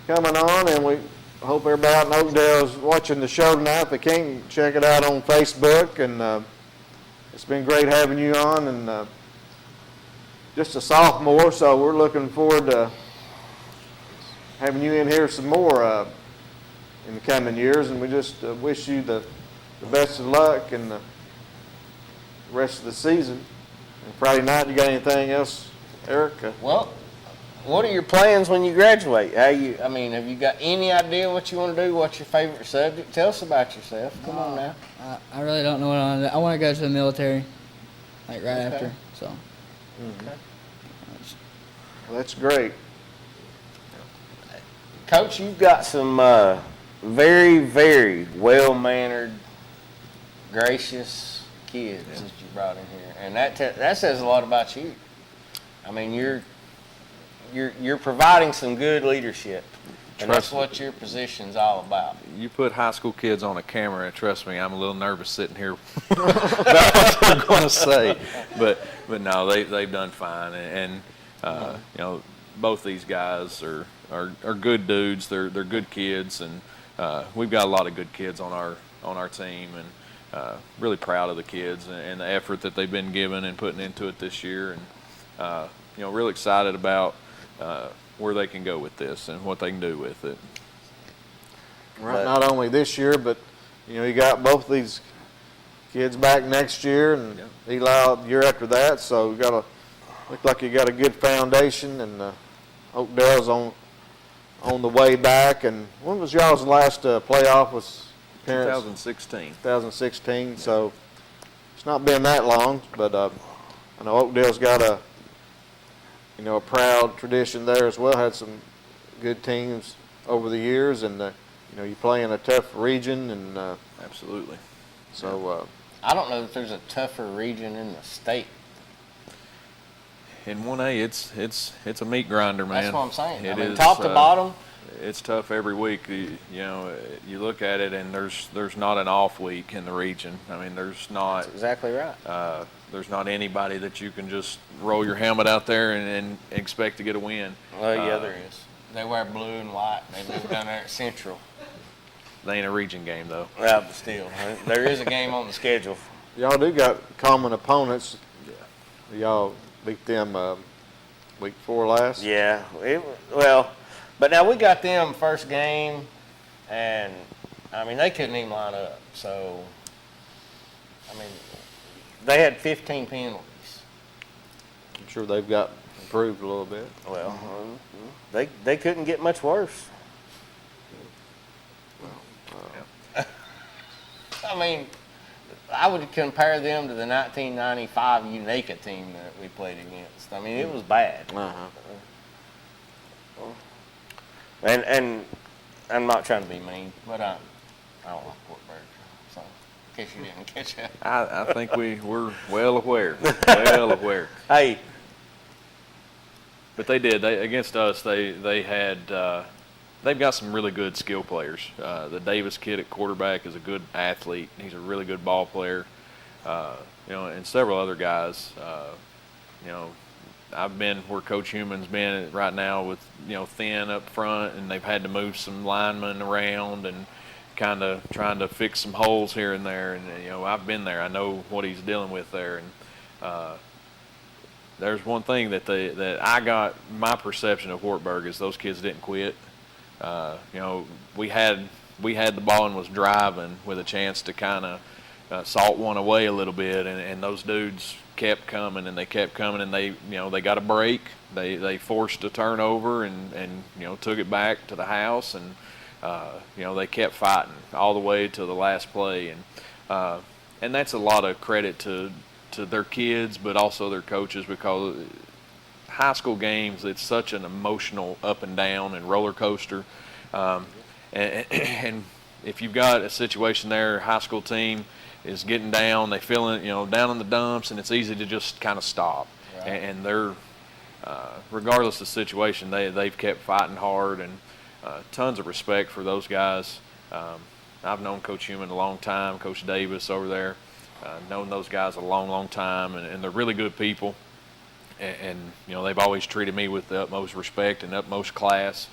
coming on, and we hope everybody out in Oakdale is watching the show tonight. If they can't, check it out on Facebook, and it's been great having you on, and just a sophomore, so we're looking forward to having you in here some more in the coming years, and we just wish you the best of luck and the rest of the season. And Friday night, you got anything else, Eric? Well, what are your plans when you graduate? Have you got any idea what you want to do? What's your favorite subject? Tell us about yourself. Come on now. I really don't know what I want to do. I want to go to the military, like right after. So. Okay. Well, that's great. Coach, you've got some very, very well-mannered, gracious kids that you brought in here, and that says a lot about you. I mean, you're providing some good leadership, and that's what your position's all about. You put high school kids on a camera, and trust me, I'm a little nervous sitting here about what they're going to say. But no, they've done fine, and both these guys are good dudes. They're good kids, and we've got a lot of good kids on our team, and really proud of the kids and the effort that they've been given and putting into it this year, and really excited about where they can go with this and what they can do with it. Right, not only this year, but you got both these kids back next year, and Eli the year after that. So look like you got a good foundation, and Oakdale's on the way back. And when was y'all's last playoff? Was 2016. 2016. So it's not been that long, but I know Oakdale's got a proud tradition there as well. Had some good teams over the years, and you play in a tough region, and absolutely. So I don't know if there's a tougher region in the state. In 1A, it's a meat grinder, man. That's what I'm saying. It is, top to bottom. It's tough every week. You look at it, and there's not an off week in the region. I mean, there's not. That's exactly right. There's not anybody that you can just roll your helmet out there and expect to get a win. Well, yeah, there is. They wear blue and white. They live down there at Central. They ain't a region game, though. Yeah, but still, there is a game on the schedule. Y'all do got common opponents. Yeah. Y'all beat them week 4 last. Yeah. But now we got them first game, and they couldn't even line up. So, they had 15 penalties. I'm sure they've got improved a little bit. Well, they couldn't get much worse. I would compare them to the 1995 Unica team that we played against. I mean, it was bad. And I'm not trying to be mean, but I don't like Wartburg. So, in case you didn't catch that. I think we're well aware. Well aware. Hey. But they did. Against us, they had they've got some really good skill players. The Davis kid at quarterback is a good athlete. He's a really good ball player. And several other guys. I've been where Coach Human's been right now with, thin up front, and they've had to move some linemen around and kind of trying to fix some holes here and there. And, I've been there. I know what he's dealing with there. And there's one thing that I got, my perception of Wartburg is those kids didn't quit. We had the ball and was driving with a chance to kind of salt one away a little bit, and those dudes kept coming and they kept coming, and they got a break. They forced a turnover and took it back to the house, and they kept fighting all the way to the last play, and that's a lot of credit to their kids, but also their coaches, because high school games, it's such an emotional up and down and roller coaster, and if you've got a situation there, high school team is getting down, they feeling down in the dumps, and it's easy to just kind of stop. Right. And they're regardless of the situation, they've kept fighting hard, and tons of respect for those guys. I've known Coach Human a long time, Coach Davis over there, known those guys a long time, and they're really good people, and they've always treated me with the utmost respect and utmost class.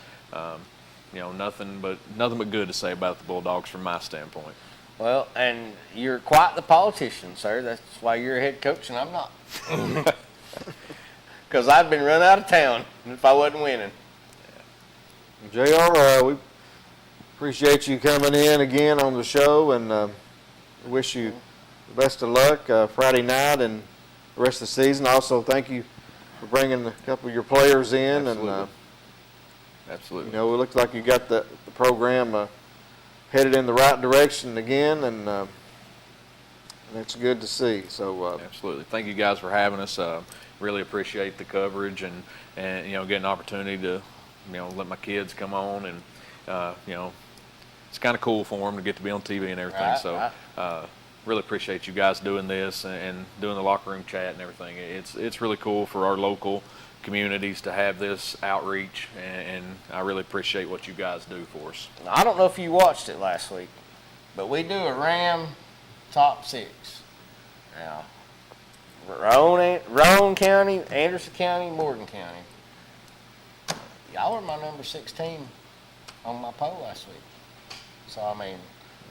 Nothing but good to say about the Bulldogs from my standpoint. Well, and you're quite the politician, sir. That's why you're a head coach and I'm not. Because I'd been run out of town if I wasn't winning. JR, we appreciate you coming in again on the show, and wish you the best of luck Friday night and the rest of the season. Also, thank you for bringing a couple of your players in. Absolutely. And Absolutely. it looks like you got the program headed in the right direction again, and that's good to see. So absolutely. Thank you guys for having us. Really appreciate the coverage and get an opportunity to let my kids come on, and it's kind of cool for them to get to be on TV and everything. Right, so really appreciate you guys doing this and doing the locker room chat and everything. It's really cool for our local communities to have this outreach, and I really appreciate what you guys do for us. I don't know if you watched it last week, but we do a Ram top 6. Now, Roane County, Anderson County, Morgan County. Y'all are my number 16 on my poll last week. So,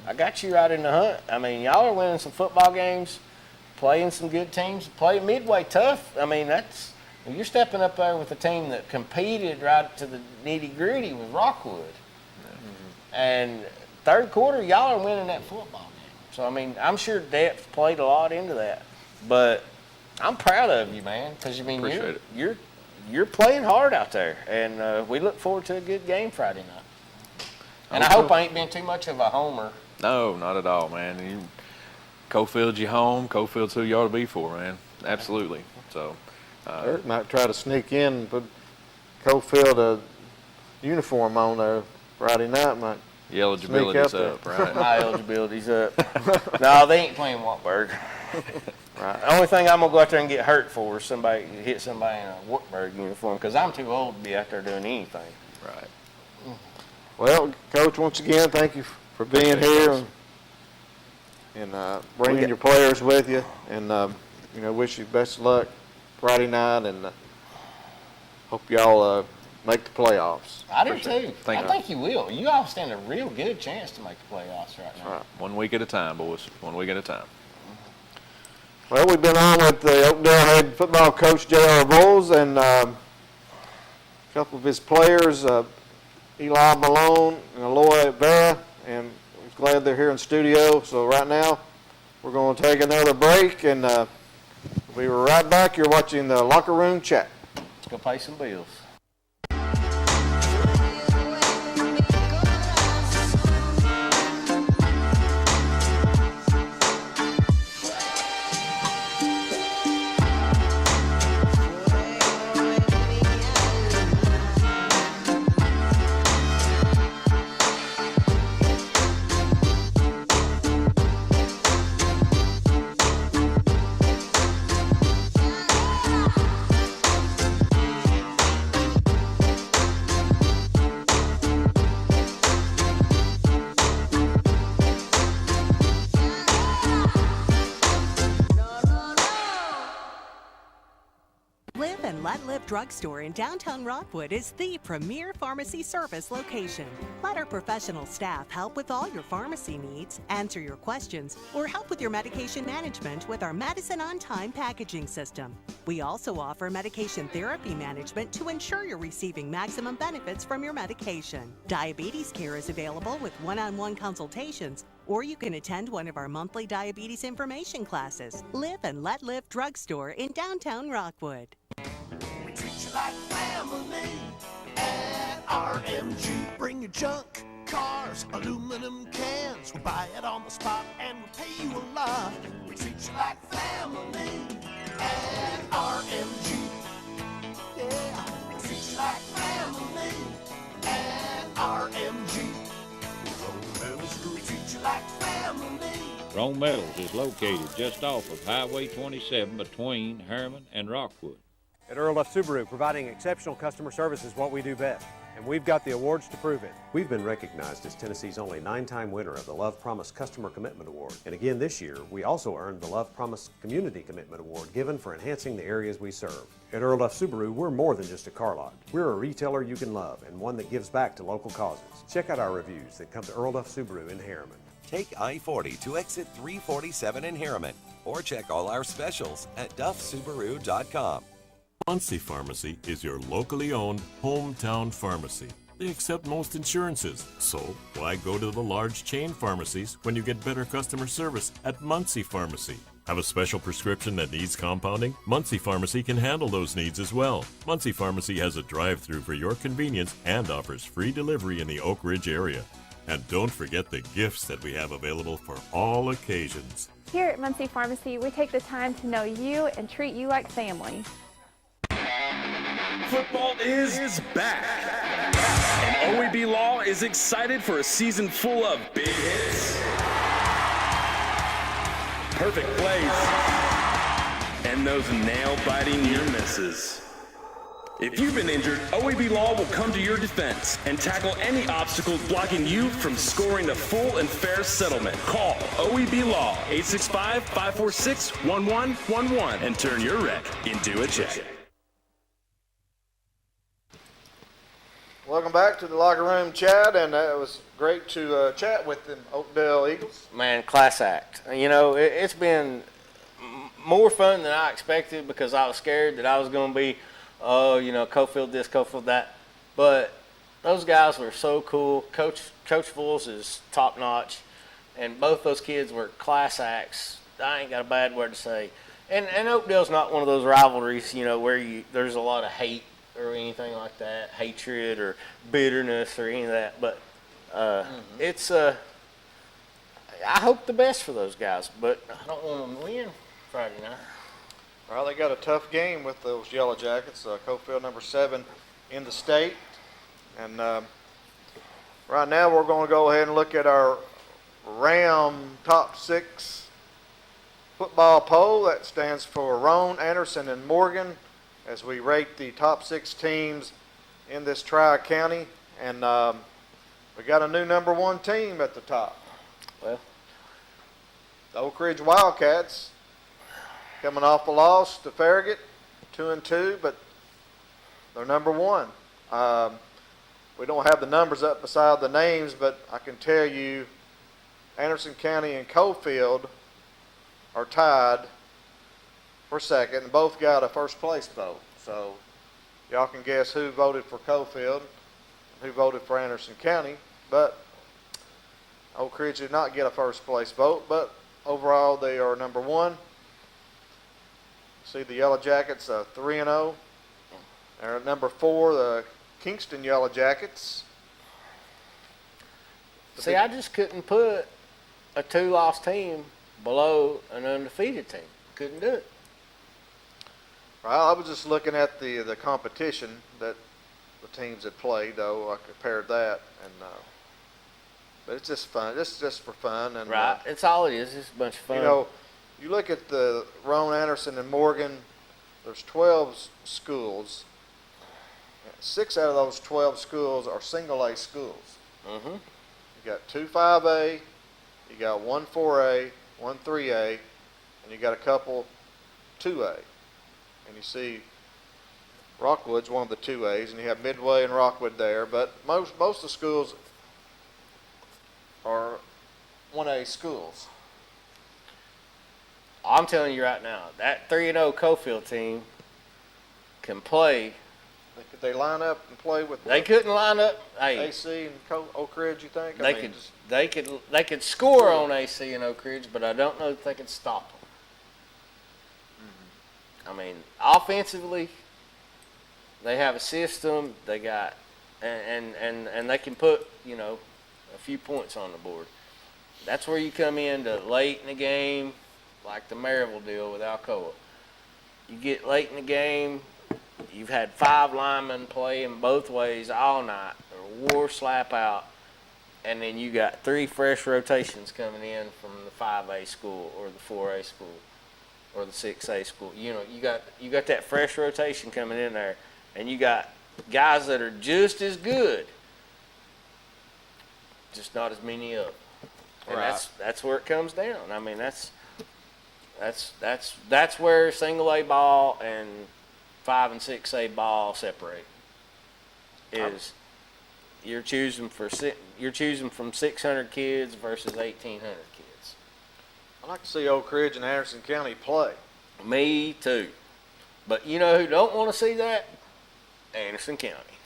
I got you right in the hunt. Y'all are winning some football games, playing some good teams, playing Midway tough. You're stepping up there with a team that competed right to the nitty-gritty with Rockwood. Mm-hmm. And third quarter, y'all are winning that football game. So, I'm sure depth played a lot into that. But I'm proud of you, man, because, you're playing hard out there. And we look forward to a good game Friday night. And I hope I ain't been too much of a homer. No, not at all, man. Cofield's your home. Cofield's who you ought to be for, man. Absolutely. So. Eric might try to sneak in and put Cofield uniform on there Friday night. Might the eligibility's up, right? My eligibility's up. No, they ain't playing Wartburg. Right. The only thing I'm going to go out there and get hurt for is somebody hit somebody in a Wartburg uniform, because I'm too old to be out there doing anything. Right. Well, Coach, once again, thank you for being here and bringing your players with you. And, wish you best of luck Friday night, and hope y'all make the playoffs. I do too. I think you will. You all stand a real good chance to make the playoffs right now. Right. 1 week at a time, boys. 1 week at a time. Well, we've been on with the Oakdale head football coach, J.R. Bowles, and a couple of his players, Eli Malone and Aloy Vera, and we're glad they're here in studio. So right now, we're going to take another break, and we were right back. You're watching the Locker Room Chat. Let's go pay some bills. Drugstore in downtown Rockwood is the premier pharmacy service location. Let our professional staff help with all your pharmacy needs, answer your questions, or help with your medication management with our Medicine on Time packaging system. We also offer medication therapy management to ensure you're receiving maximum benefits from your medication. Diabetes care is available with one-on-one consultations, or you can attend one of our monthly diabetes information classes. Live and Let Live Drugstore in downtown Rockwood. We treat you like family at RMG. Bring your junk, cars, aluminum cans. We'll buy it on the spot and we'll pay you a lot. We treat you like family at RMG. Yeah, we treat you like family at RMG. We treat you like family. Rome Metals is located just off of Highway 27 between Harriman and Rockwood. At Earl F. Subaru, providing exceptional customer service is what we do best, and we've got the awards to prove it. We've been recognized as Tennessee's only 9-time winner of the Love Promise Customer Commitment Award. And again this year, we also earned the Love Promise Community Commitment Award given for enhancing the areas we serve. At Earl F. Subaru, we're more than just a car lot. We're a retailer you can love and one that gives back to local causes. Check out our reviews that come to Earl F. Subaru in Harriman. Take I-40 to exit 347 in Harriman, or check all our specials at duffsubaru.com. Muncie Pharmacy is your locally owned hometown pharmacy. They accept most insurances, so why go to the large chain pharmacies when you get better customer service at Muncie Pharmacy? Have a special prescription that needs compounding? Muncie Pharmacy can handle those needs as well. Muncie Pharmacy has a drive-through for your convenience and offers free delivery in the Oak Ridge area. And don't forget the gifts that we have available for all occasions. Here at Muncie Pharmacy, we take the time to know you and treat you like family. Football is back, and OEB Law is excited for a season full of big hits, perfect plays, and those nail-biting near misses. If you've been injured, OEB Law will come to your defense and tackle any obstacles blocking you from scoring a full and fair settlement. Call OEB Law 865-546-1111 and turn your wreck into a check. Welcome back to the locker room chat, and it was great to chat with the Oakdale Eagles. Man, class act. You know, it's been more fun than I expected because I was scared that I was going to be, Cofield this, Cofield that. But those guys were so cool. Coach Fools is top notch, and both those kids were class acts. I ain't got a bad word to say. And Oakdale's not one of those rivalries, where there's a lot of hate or anything like that, hatred or bitterness or any of that. But it's I hope the best for those guys, but I don't want them to win Friday night. Well, they got a tough game with those Yellow Jackets, Cofield number 7 in the state. And right now we're going to go ahead and look at our Ram Top 6 football poll. That stands for Roan, Anderson, and Morgan, as we rate the top 6 teams in this Tri-County. And we got a new number 1 team at the top. Well, the Oak Ridge Wildcats, coming off a loss to Farragut, 2-2, but they're number 1. We don't have the numbers up beside the names, but I can tell you Anderson County and Cofield are tied for second, and both got a first place vote. So y'all can guess who voted for Cofield and who voted for Anderson County. But Oak Ridge did not get a first place vote, but overall they are number 1. See the Yellow Jackets 3-0. They're at number 4, the Kingston Yellow Jackets. See, I just couldn't put a 2-loss team below an undefeated team. Couldn't do it. Well, I was just looking at the competition that the teams had played, though. I compared that, and but it's just fun. It's just for fun, and right. It's all it is. It's a bunch of fun. You look at the Roan, Anderson, and Morgan. There's 12 schools. 6 out of those 12 schools are single A schools. Mm-hmm. You got 2 5A, you got 1 4A, 1 3A, and you got a couple 2A. And you see Rockwood's one of the 2As, and you have Midway and Rockwood there. But most of the schools are 1A schools. I'm telling you right now, that 3-0 Cofield team can play. Could they line up and play with? They couldn't line up. Hey, AC and Oak Ridge, you think? They could score on AC and Oak Ridge, but I don't know if they could stop them. I mean, offensively, they have a system. They got, and they can put, a few points on the board. That's where you come in to late in the game, like the Maryville deal with Alcoa. You get late in the game, you've had 5 linemen playing both ways all night, or war slap out, and then you got 3 fresh rotations coming in from the 5A school or the 4A school or the 6A school. You got that fresh rotation coming in there, and you got guys that are just as good, just not as many of them. And Right. that's where it comes down. I mean, that's where single A ball and 5 and 6A ball separate. Is you're choosing from 600 kids versus 1,800 kids. I'd like to see Oak Ridge and Anderson County play. Me too. But you know who don't want to see that? Anderson County.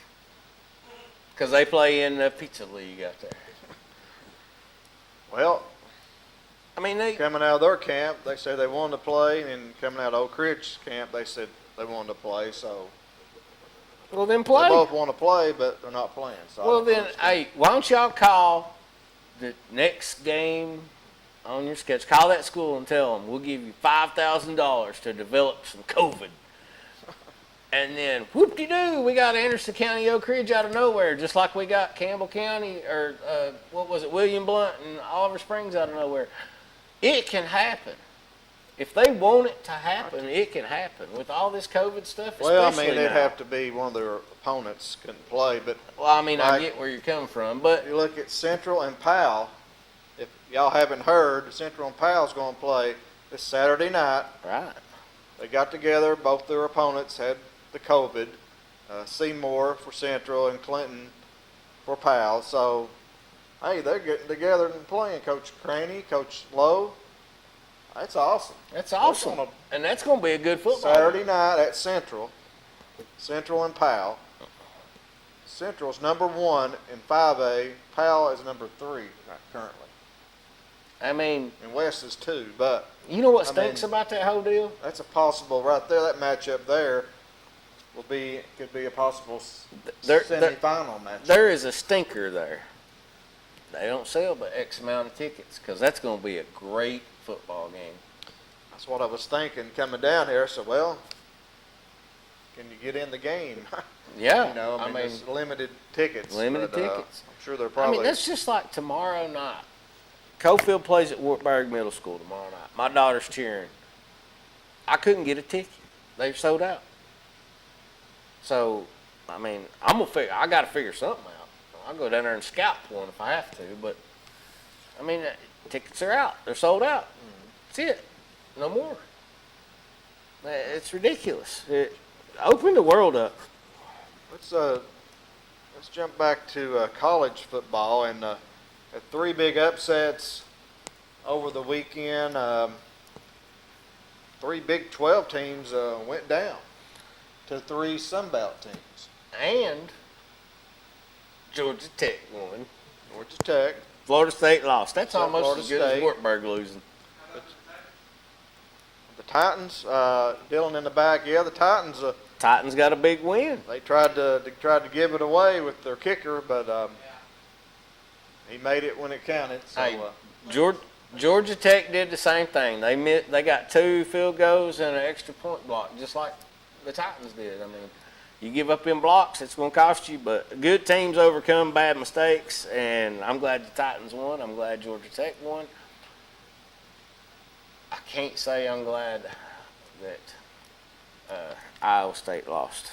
Because they play in the pizza league out there. Well, I mean, coming out of their camp, they said they wanted to play, and coming out of Oak Ridge camp, they said they wanted to play. So, well, then play. They both want to play, but they're not playing. So well, then, hey, why don't y'all call the next game on your sketch? Call that school and tell them we'll give you $5,000 to develop some COVID. And then, whoop-de-doo, we got Anderson County, Oak Ridge out of nowhere, just like we got Campbell County, or William Blunt and Oliver Springs out of nowhere. It can happen. If they want it to happen, it can happen. With all this COVID stuff, well, I especially mean, it'd now. have to be one of their opponents couldn't play. But well, I mean, I get where you're coming from, but you look at Central and Powell. If y'all haven't heard, Central and Powell's going to play this Saturday night. Right. They got together. Both their opponents had the COVID. Seymour for Central and Clinton for Powell. So, hey, they're getting together and playing. Coach Craney, Coach Lowe. That's awesome. That's awesome. And that's going to be a good football Saturday night at Central and Powell. Central's #1 in 5A. Powell is #3 currently. I mean, and West is 2. But you know what stinks about that whole deal? That's a possible right there. That matchup there could be a possible semifinal matchup. There is a stinker there. They don't sell but X amount of tickets because that's going to be a great football game. That's what I was thinking coming down here. So, well, can you get in the game? Yeah. I mean, there's limited tickets. Limited tickets. I'm sure they're probably. I mean, that's just like tomorrow night. Cofield plays at Wartburg Middle School tomorrow night. My daughter's cheering. I couldn't get a ticket. They've sold out. So, I mean, I got to figure something out. I'll go down there and scalp one if I have to. But, I mean, tickets are out. They're sold out. That's it. No more. It's ridiculous. Open the world up. Let's jump back to college football and had 3 big upsets over the weekend. 3 Big 12 teams went down to 3 Sun Belt teams. And Georgia Tech won. Georgia Tech. Florida State lost. That's almost Florida as good State. as Wartburg losing. The Titans, Dylan in the back. Yeah, the Titans. Titans got a big win. They tried to give it away with their kicker, but he made it when it counted. So, hey, Georgia Tech did the same thing. They got 2 field goals and an extra point block, just like the Titans did. I mean, you give up in blocks, it's going to cost you. But good teams overcome bad mistakes, and I'm glad the Titans won. I'm glad Georgia Tech won. I can't say I'm glad that Iowa State lost.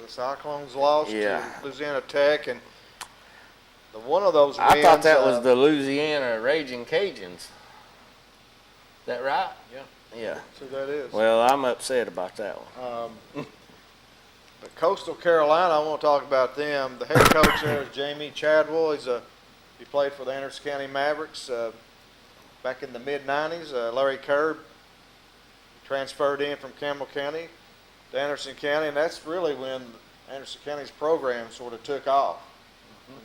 The Cyclones lost to Louisiana Tech, and one of those I wins, thought that was the Louisiana Raging Cajuns. Is that right? Yeah. Yeah. That's who that is. Well, I'm upset about that one. But Coastal Carolina, I want to talk about them. The head coach there is Jamie Chadwell. He played for the Anderson County Mavericks back in the mid-'90s. Larry Kerr transferred in from Campbell County to Anderson County, and that's really when Anderson County's program sort of took off.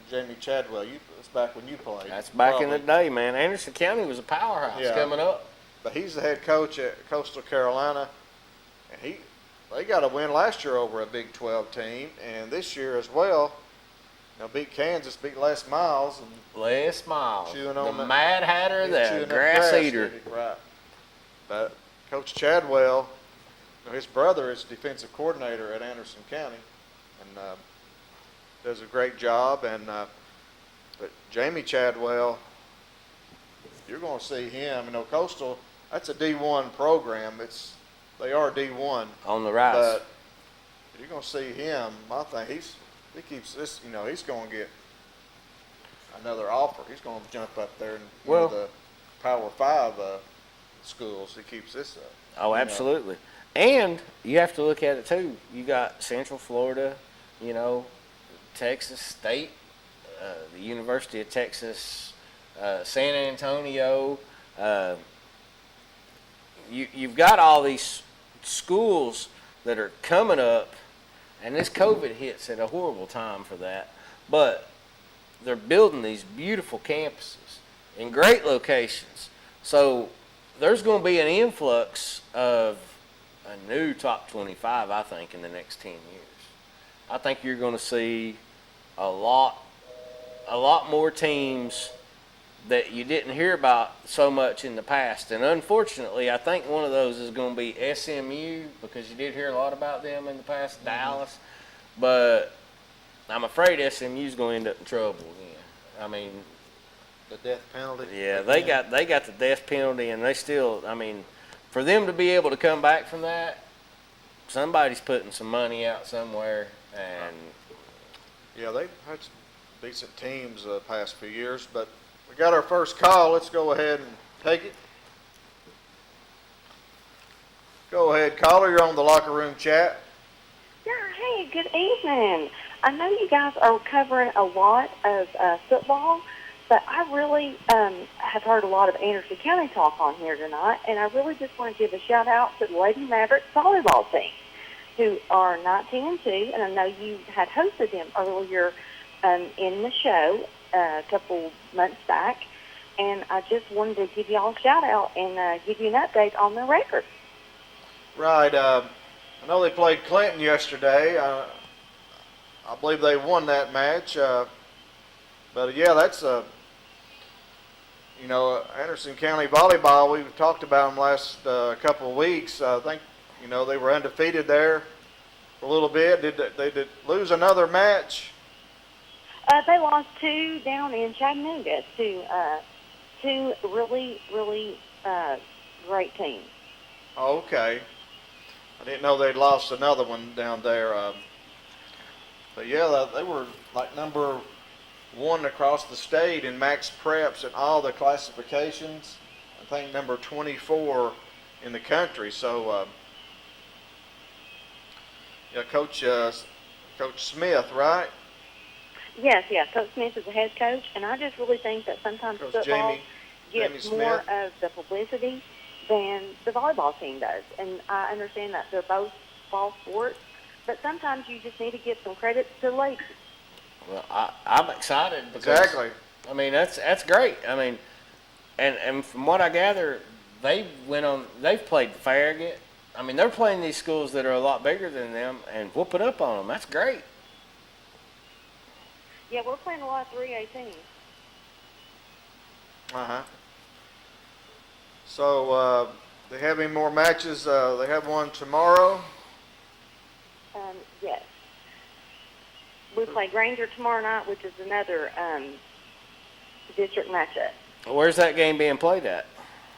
Jamie Chadwell, that's back when you played. That's back in the day, man. Anderson County was a powerhouse coming up. But he's the head coach at Coastal Carolina, and they got a win last year over a Big 12 team, and this year as well. Beat Kansas, beat Les Miles. Les Miles, the Mad Hatter, the grass eater. Right. But Coach Chadwell, his brother is defensive coordinator at Anderson County, and does a great job. But Jamie Chadwell, you're going to see him. Coastal, that's a D1 program. They are D1 on the rise. But you're going to see him. I think he keeps this. He's going to get another offer. He's going to jump up there in the Power 5 schools. He keeps this up. Oh, absolutely. And you have to look at it too. You got Central Florida, Texas State, the University of Texas, San Antonio. You've got all these schools that are coming up, and this COVID hits at a horrible time for that. But they're building these beautiful campuses in great locations. So there's going to be an influx of a new top 25, I think, in the next 10 years. I think you're going to see a lot more teams that you didn't hear about so much in the past. And unfortunately, I think one of those is going to be SMU, because you did hear a lot about them in the past, Dallas. But I'm afraid SMU is going to end up in trouble again. I mean, the death penalty. Yeah, they got the death penalty, and they still. I mean, for them to be able to come back from that, somebody's putting some money out somewhere, and yeah, they've had some decent teams the past few years. But we got our first call. Let's go ahead and take it. Go ahead, caller. You're on the locker room chat. Yeah, hey, good evening. I know you guys are covering a lot of football, but I really have heard a lot of Anderson County talk on here tonight, and I really just want to give a shout-out to the Lady Mavericks volleyball team, who are 19-2, and I know you had hosted them earlier in the show a couple months back, and I just wanted to give you all a shout-out and give you an update on the record. Right. I know they played Clinton yesterday. I believe they won that match. But yeah, that's Anderson County volleyball. We've talked about them last couple of weeks. I think they were undefeated there for a little bit. They did lose another match? They lost 2 down in Chattanooga to 2 really, really great teams. Oh, okay. I didn't know they'd lost another one down there. But yeah, they were like number 1 across the state in max preps and all the classifications. I think number 24 in the country. So, Coach Smith, right? Yes, Coach Smith is the head coach, and I just really think that sometimes Coach football Jamie gets more Smith. of the publicity than the volleyball team does. And I understand that they're both fall sports, but sometimes you just need to give some credit to the ladies. well, I'm excited because Exactly. I mean that's great. I mean, and from what I gather, they've played Farragut. I mean, they're playing these schools that are a lot bigger than them and whooping up on them. That's great. Yeah, we're playing a lot of 3A teams. Uh-huh. So, they have any more matches? They have one tomorrow. Yes. We play Granger tomorrow night, which is another district matchup. Where's that game being played at?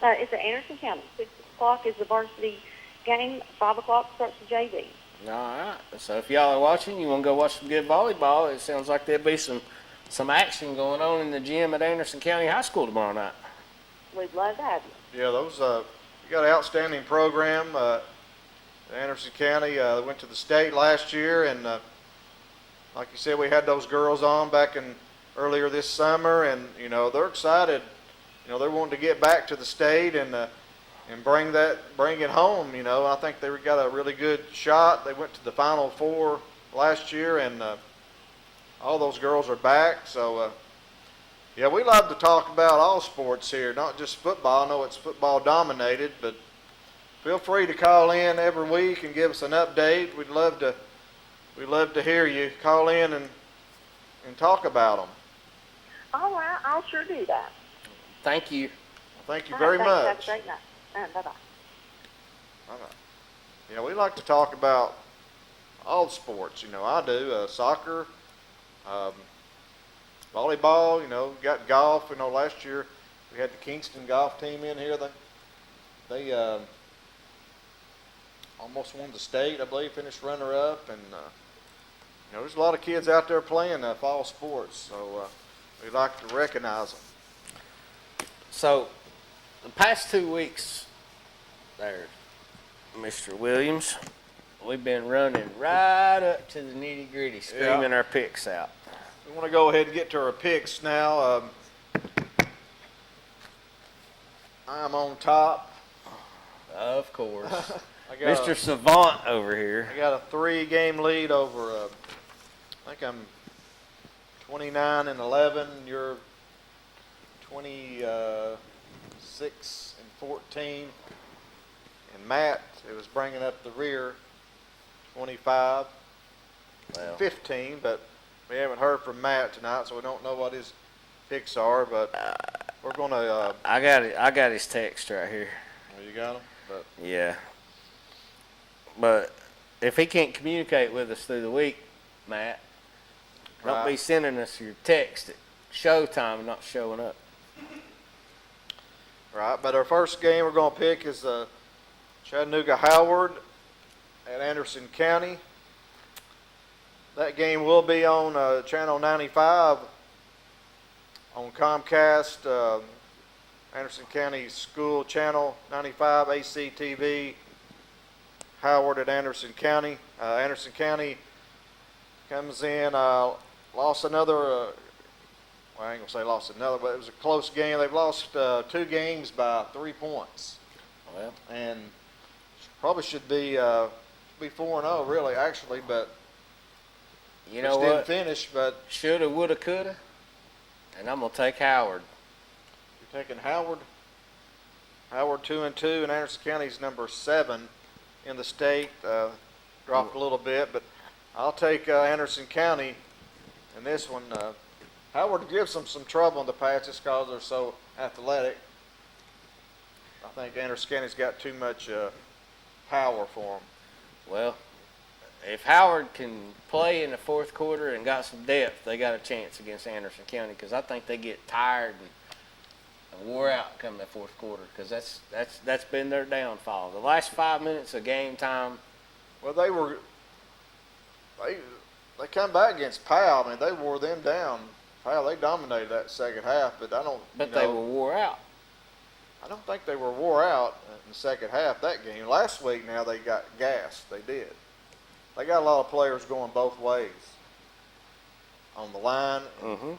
It's at Anderson County. 6 o'clock is the varsity game. 5 o'clock starts the JV. All right. So if y'all are watching, you want to go watch some good volleyball, it sounds like there'll be some action going on in the gym at Anderson County High School tomorrow night. We'd love to have you. Yeah, those you got an outstanding program. Anderson County. They went to the state last year, and like you said, we had those girls on back in earlier this summer, and they're excited. They're wanting to get back to the state and bring it home. I think they got a really good shot. They went to the Final Four last year, and all those girls are back. So yeah, we love to talk about all sports here, not just football. I know it's football dominated, but feel free to call in every week and give us an update. We'd love to hear you. Call in and talk about them. All right, I'll sure do that. Thank you. Thank you very much. Have a great night. Bye-bye. Bye-bye. We like to talk about all the sports. I do soccer, volleyball. Got golf. Last year we had the Kingston golf team in here. They almost won the state, I believe, finished runner-up, and there's a lot of kids out there playing fall sports, so we like to recognize them. So, the past 2 weeks there, Mr. Williams, we've been running right up to the nitty-gritty, screaming our picks out. We want to go ahead and get to our picks now. I'm on top. Of course. Mr. Savant over here. I got a 3-game lead over, I think I'm 29-11. You're 26-14. And Matt, it was bringing up the rear, 25-15. But we haven't heard from Matt tonight, so we don't know what his picks are. But we're going to. I got his text right here. Oh, you got him? Yeah. But if he can't communicate with us through the week, Matt, don't be sending us your text at showtime and not showing up. Right, but our first game we're going to pick is Chattanooga Howard at Anderson County. That game will be on Channel 95 on Comcast, Anderson County School Channel 95, ACTV. Howard at Anderson County. Anderson County comes in, lost another, well, I ain't going to say lost another, but it was a close game. They've lost 2 games by 3 points. Well, and probably should be 4-0, really, actually, but you know didn't what? finish, but shoulda, woulda, coulda, and I'm going to take Howard. You're taking Howard? Howard 2-2, and Anderson County's number 7 in the state, dropped a little bit, but I'll take Anderson County in this one. Howard gives them some trouble in the past just because they're so athletic. I think Anderson County's got too much power for them. Well, if Howard can play in the fourth quarter and got some depth, they got a chance against Anderson County, because I think they get tired and wore out come the fourth quarter, because that's been their downfall. The last 5 minutes of game time. Well, they come back against Powell. I mean, they wore them down. Powell, they dominated that second half, but I don't. But they were wore out. I don't think they were wore out in the second half that game. Last week, now they got gassed. They did. They got a lot of players going both ways on the line. Mm-hmm.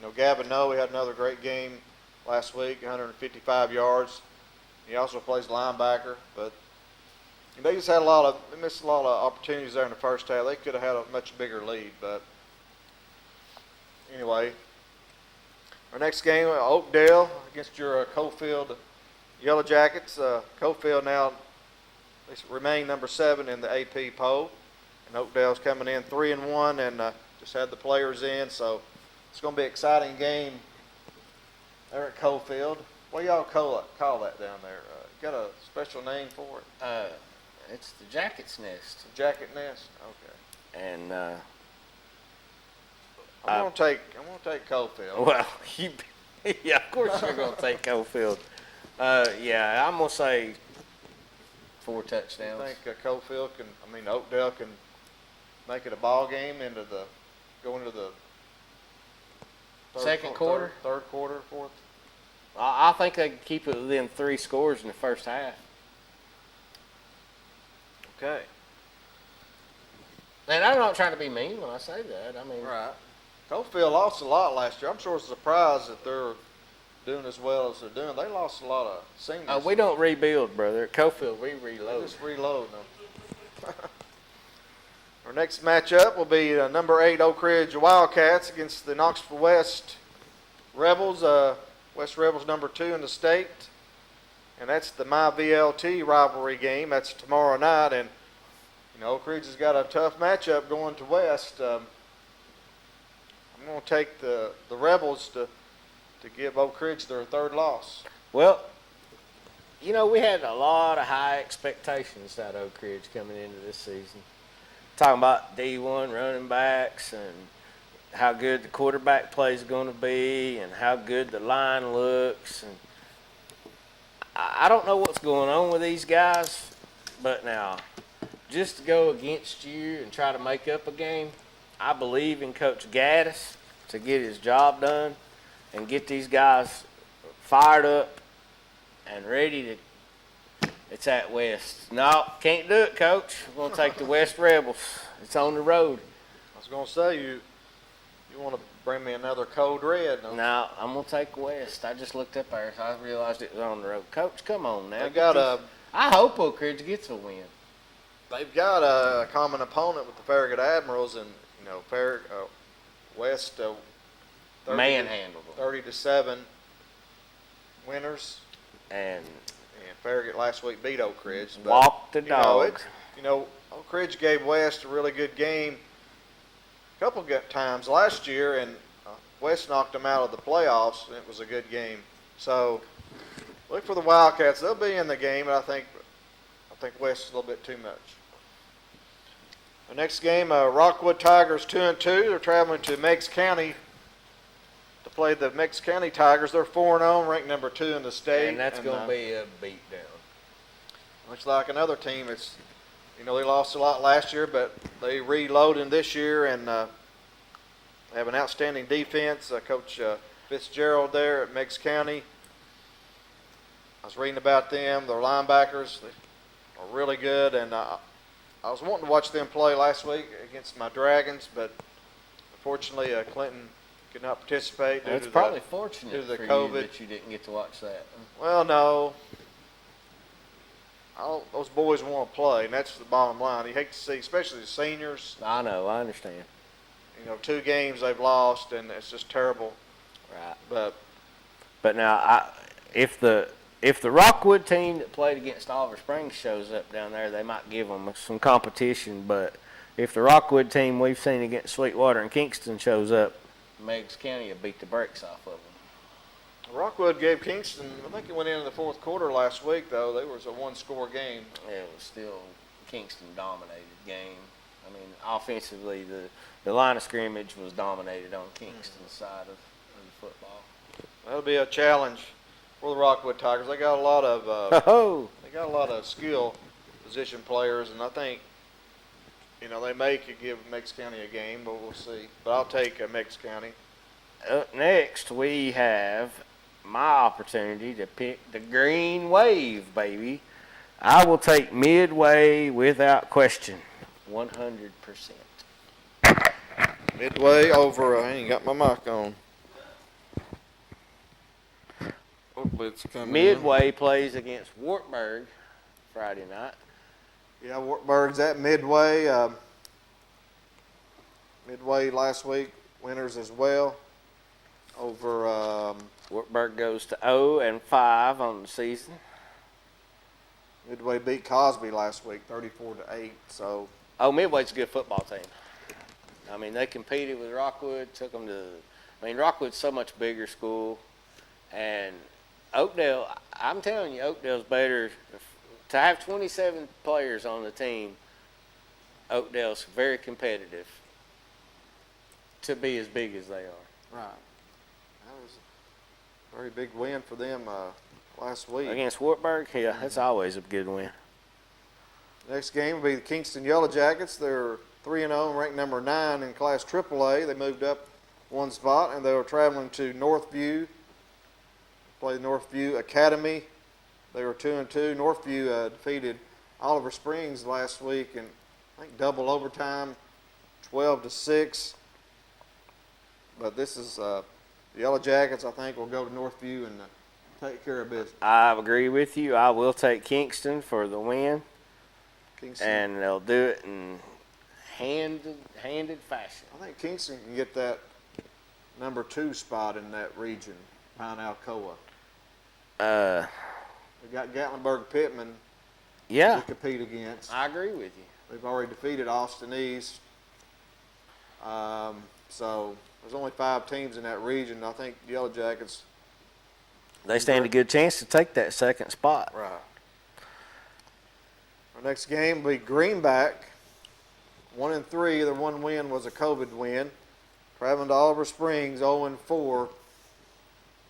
And Gavin Noe, we had another great game last week, 155 yards. He also plays linebacker, but they just had they missed a lot of opportunities there in the first half. They could have had a much bigger lead, but anyway. Our next game, Oakdale against your Cofield Yellow Jackets. Cofield now remain number 7 in the AP poll, and Oakdale's coming in 3-1 and just had the players in, so it's going to be an exciting game there at Cofield. What do y'all call that down there? Got a special name for it? It's the Jacket's Nest. Jacket Nest. Okay. And I'm gonna take Cofield. Well, yeah, of course you're gonna take Cofield. Yeah, I'm gonna say 4 touchdowns. I think Oakdale can make it a ball game go into the second quarter, third quarter, fourth. I think they can keep it within 3 scores in the first half. Okay. And I'm not trying to be mean when I say that. I mean, Right. Cofield lost a lot last year. I'm sure it's a surprise that they're doing as well as they're doing. They lost a lot of seniors. we don't rebuild, brother. At Cofield, we reload. They just reload them. Our next matchup will be number 8 Oak Ridge Wildcats against the Knoxville West Rebels. West Rebels number 2 in the state. And that's the MyVLT rivalry game. That's tomorrow night. And, Oak Ridge has got a tough matchup going to West. I'm going to take the Rebels to give Oak Ridge their 3rd loss. Well, we had a lot of high expectations out of Oak Ridge coming into this season. Talking about D1 running backs and how good the quarterback play is going to be and how good the line looks. And I don't know what's going on with these guys, but now, just to go against you and try to make up a game, I believe in Coach Gaddis to get his job done and get these guys fired up and ready to. It's at West. No, can't do it, Coach. We're going to take the West Rebels. It's on the road. I was going to say, you want to bring me another code red. No, I'm going to take West. I just looked up there, so I realized it was on the road. Coach, come on now. I hope Oak Ridge gets a win. They've got a common opponent with the Farragut Admirals, and West manhandled them. 30-7 winners. And Farragut last week beat Oak Ridge. Walked the dog. Oak Ridge gave West a really good game a couple of times last year, and West knocked them out of the playoffs, and it was a good game. So look for the Wildcats. They'll be in the game, but I think West is a little bit too much. The next game, Rockwood Tigers 2-2. They're traveling to Meigs County to play the Meigs County Tigers. They're 4-0, ranked number 2 in the state. And that's going to be a beatdown. Much like another team, it's they lost a lot last year, but they reloaded this year and have an outstanding defense. Coach Fitzgerald there at Meigs County. I was reading about them. Their linebackers, they are really good, and I was wanting to watch them play last week against my Dragons, but unfortunately Clinton could not participate due to probably fortunate due to the for COVID. you that you didn't get to watch that. Well, no. Those boys want to play, and that's the bottom line. You hate to see, especially the seniors. I know, I understand. 2 games they've lost, and it's just terrible. Right. But now, if the Rockwood team that played against Oliver Springs shows up down there, they might give them some competition. But if the Rockwood team we've seen against Sweetwater and Kingston shows up, Meigs County will beat the brakes off of them. Rockwood gave Kingston, I think it went into the 4th quarter last week, though. There was a 1-score game. Yeah, it was still Kingston dominated game. I mean, offensively, the line of scrimmage was dominated on Kingston's side of the football. That'll be a challenge for the Rockwood Tigers. They got a lot of skill position players, and I think they could give Meigs County a game, but we'll see. But I'll take Meigs County. Up next, we have my opportunity to pick the Green Wave, baby. I will take Midway without question, 100%. Midway over. I ain't got my mic on. Hopefully it's coming. Midway plays against Wartburg Friday night. Yeah, Wartburg's at Midway. Midway last week, winners as well. Over Wartburg goes to 0-5 on the season. Midway beat Cosby last week, 34-8. So. Midway's a good football team. I mean, they competed with Rockwood, took them to. Rockwood's so much bigger school, and Oakdale. I'm telling you, Oakdale's better. To have 27 players on the team, Oakdale's very competitive to be as big as they are. Right. That was a very big win for them last week. Against Wartburg? Yeah, that's always a good win. Next game will be the Kingston Yellow Jackets. They're 3-0, ranked number 9 in Class AAA. They moved up one spot, and they were traveling to Northview played Northview Academy. They were 2-2. Northview defeated Oliver Springs last week in, I think, double overtime, 12-6. But this is the Yellow Jackets, I think, will go to Northview and take care of business. I agree with you. I will take Kingston for the win. Kingston. And they'll do it in handed fashion. I think Kingston can get that number 2 spot in that region, behind Alcoa. They got Gatlinburg Pittman to compete against. I agree with you. They've already defeated Austin East. So there's only 5 teams in that region. I think the Yellow Jackets. They stand a good chance to take that second spot. Right. Our next game will be Greenback. 1-3. Their one win was a COVID win. Traveling to Oliver Springs, 0-4.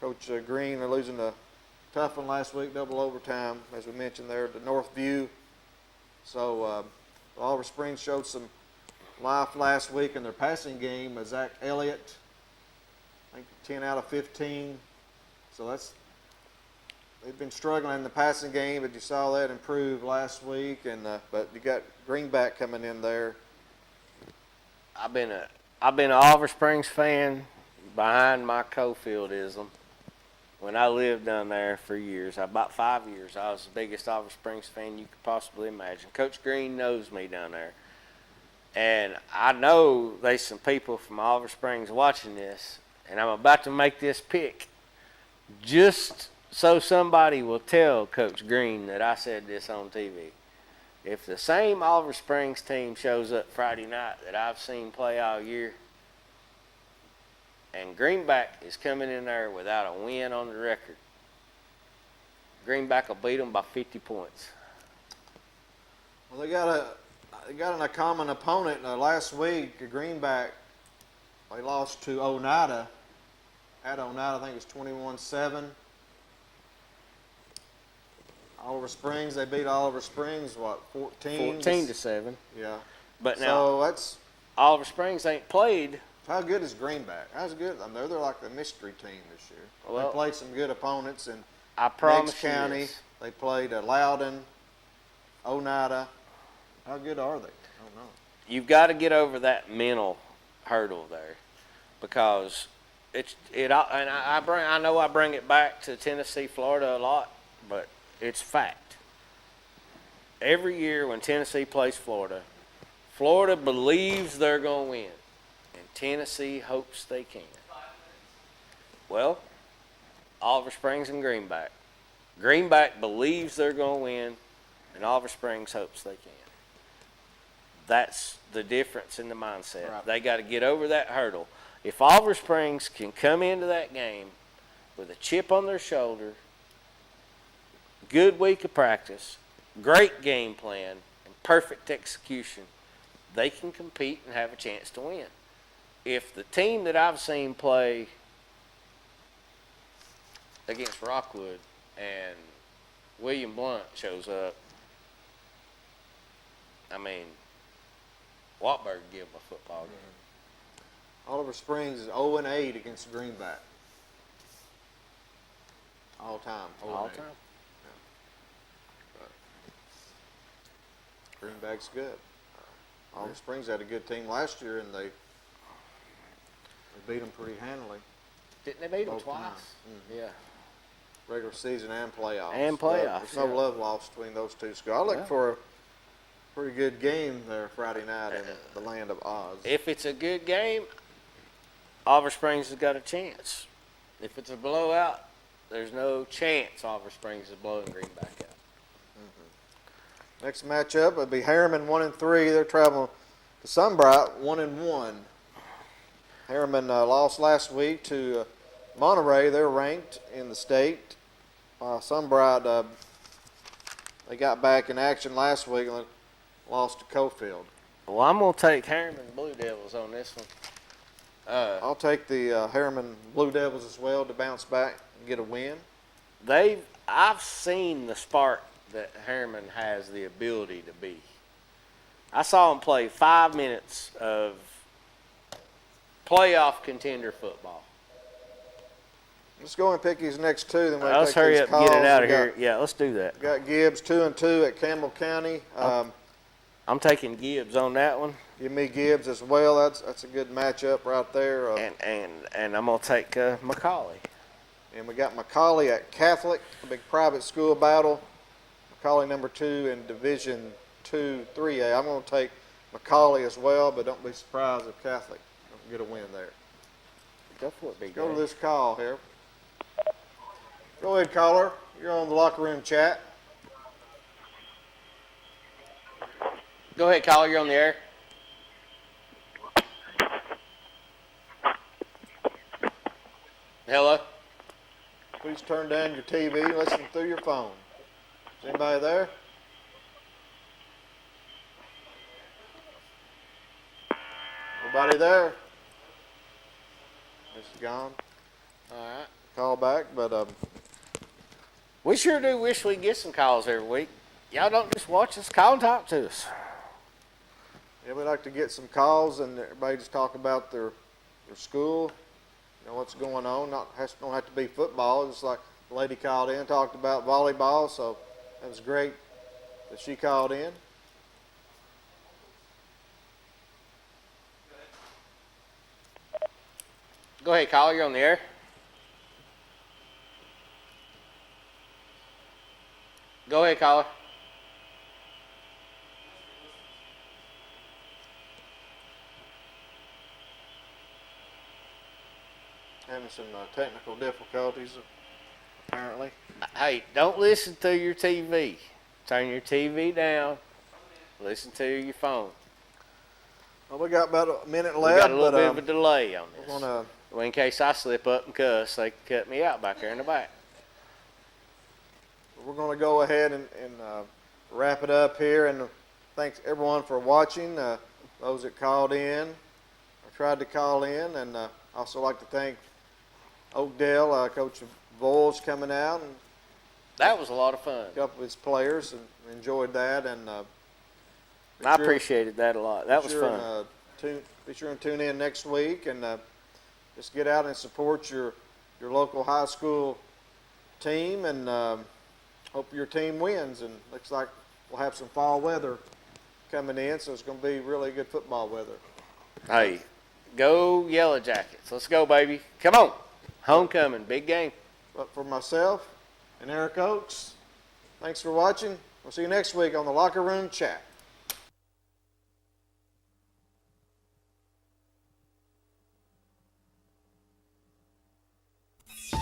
Coach Green are losing a tough one last week, double overtime, as we mentioned there, to Northview. So Oliver Springs showed some life last week in their passing game. Zach Elliott, I think 10 out of 15. So they've been struggling in the passing game, but you saw that improve last week. And but you got Greenback coming in there. I've been an Oliver Springs fan behind my Cofieldism. When I lived down there for years, about 5 years, I was the biggest Oliver Springs fan you could possibly imagine. Coach Green knows me down there. And I know there's some people from Oliver Springs watching this, and I'm about to make this pick just so somebody will tell Coach Green that I said this on TV. If the same Oliver Springs team shows up Friday night that I've seen play all year, and Greenback is coming in there without a win on the record, Greenback will beat them by 50 points. Well, they got a common opponent last week. Greenback, they lost to Oneida. At Oneida, I think it was 21-7. Oliver Springs, they beat Oliver Springs, 14-7. Yeah. But now, so that's Oliver Springs ain't played. How good is Greenback? How's good? I mean, they're like the mystery team this year. Well, they played some good opponents in Meigs County. They played Loudon, Oneida. How good are they? I don't know. You've got to get over that mental hurdle there, because I know I bring it back to Tennessee, Florida a lot, but it's fact. Every year when Tennessee plays Florida, Florida believes they're going to win, and Tennessee hopes they can. Well, Oliver Springs and Greenback. Greenback believes they're going to win, and Oliver Springs hopes they can. That's the difference in the mindset. Right. They got to get over that hurdle. If Oliver Springs can come into that game with a chip on their shoulder, good week of practice, great game plan, and perfect execution, they can compete and have a chance to win. If the team that I've seen play against Rockwood and William Blunt shows up, I mean, Watburg give them a football game. Oliver Springs is 0-8 against Greenback. All time. All time. Yeah. Greenback's good. Oliver Springs had a good team last year, and they beat them pretty handily. Didn't they beat them twice? Mm-hmm. Yeah. Regular season and playoffs. There's no love lost between those two schools. I look for a pretty good game there Friday night in the land of Oz. If it's a good game, Oliver Springs has got a chance. If it's a blowout, there's no chance Oliver Springs is blowing Greenback out. Mm-hmm. Next matchup would be Harriman 1-3. They're traveling to Sunbright 1-1. Harriman lost last week to Monterey. They're ranked in the state. Sunbright, they got back in action last week and lost to Cofield. Well, I'm going to take Harriman Blue Devils on this one. I'll take the Harriman Blue Devils as well to bounce back and get a win. I've seen the spark that Harriman has the ability to be. I saw him play 5 minutes of playoff contender football. Let's go and pick these next two. Then Let's hurry up and get it out of here. Yeah, let's do that. Got Gibbs 2-2 at Campbell County. I'm taking Gibbs on that one. Give me Gibbs as well. That's a good matchup right there. And I'm gonna take McCauley. And we got McCauley at Catholic, a big private school battle. McCauley number 2 in Division 2, 3A. I'm going to take McCauley as well, but don't be surprised if Catholic don't get a win there. Go for it, big Go to this call here. Go ahead, caller. You're on the locker room chat. Go ahead, caller. You're on the air. Hello? Please turn down your TV and listen through your phone. Is anybody there? Nobody there? It's gone. All right. Call back, but we sure do wish we could get some calls every week. Y'all don't just watch us, call and talk to us. yeah, we like to get some calls and everybody just talk about their school. You know what's going on. Don't have to be football. Just like the lady called in, talked about volleyball. So that was great that she called in. Go ahead, caller. You're on the air. Go ahead, caller. Having some technical difficulties, apparently. Hey, don't listen through your TV. Turn your TV down. Listen to your phone. Well, we got about a minute We left. got a little bit of a delay on this. Well, in case I slip up and cuss, they can cut me out back there in the back. we're going to go ahead and wrap it up here. And thanks everyone for watching. Those that called in or tried to call in, and also like to thank Oakdale, Coach Voles coming out, and that was a lot of fun. A couple of his players and enjoyed that, and I appreciated that a lot. That was fun. Be sure and tune in next week, and just get out and support your local high school team, and hope your team wins. And looks like we'll have some fall weather coming in, so it's going to be really good football weather. Hey, go Yellow Jackets. Let's go, baby. Come on. Homecoming, big game. But for myself and Eric Oakes, thanks for watching. We'll see you next week on the Locker Room Chat.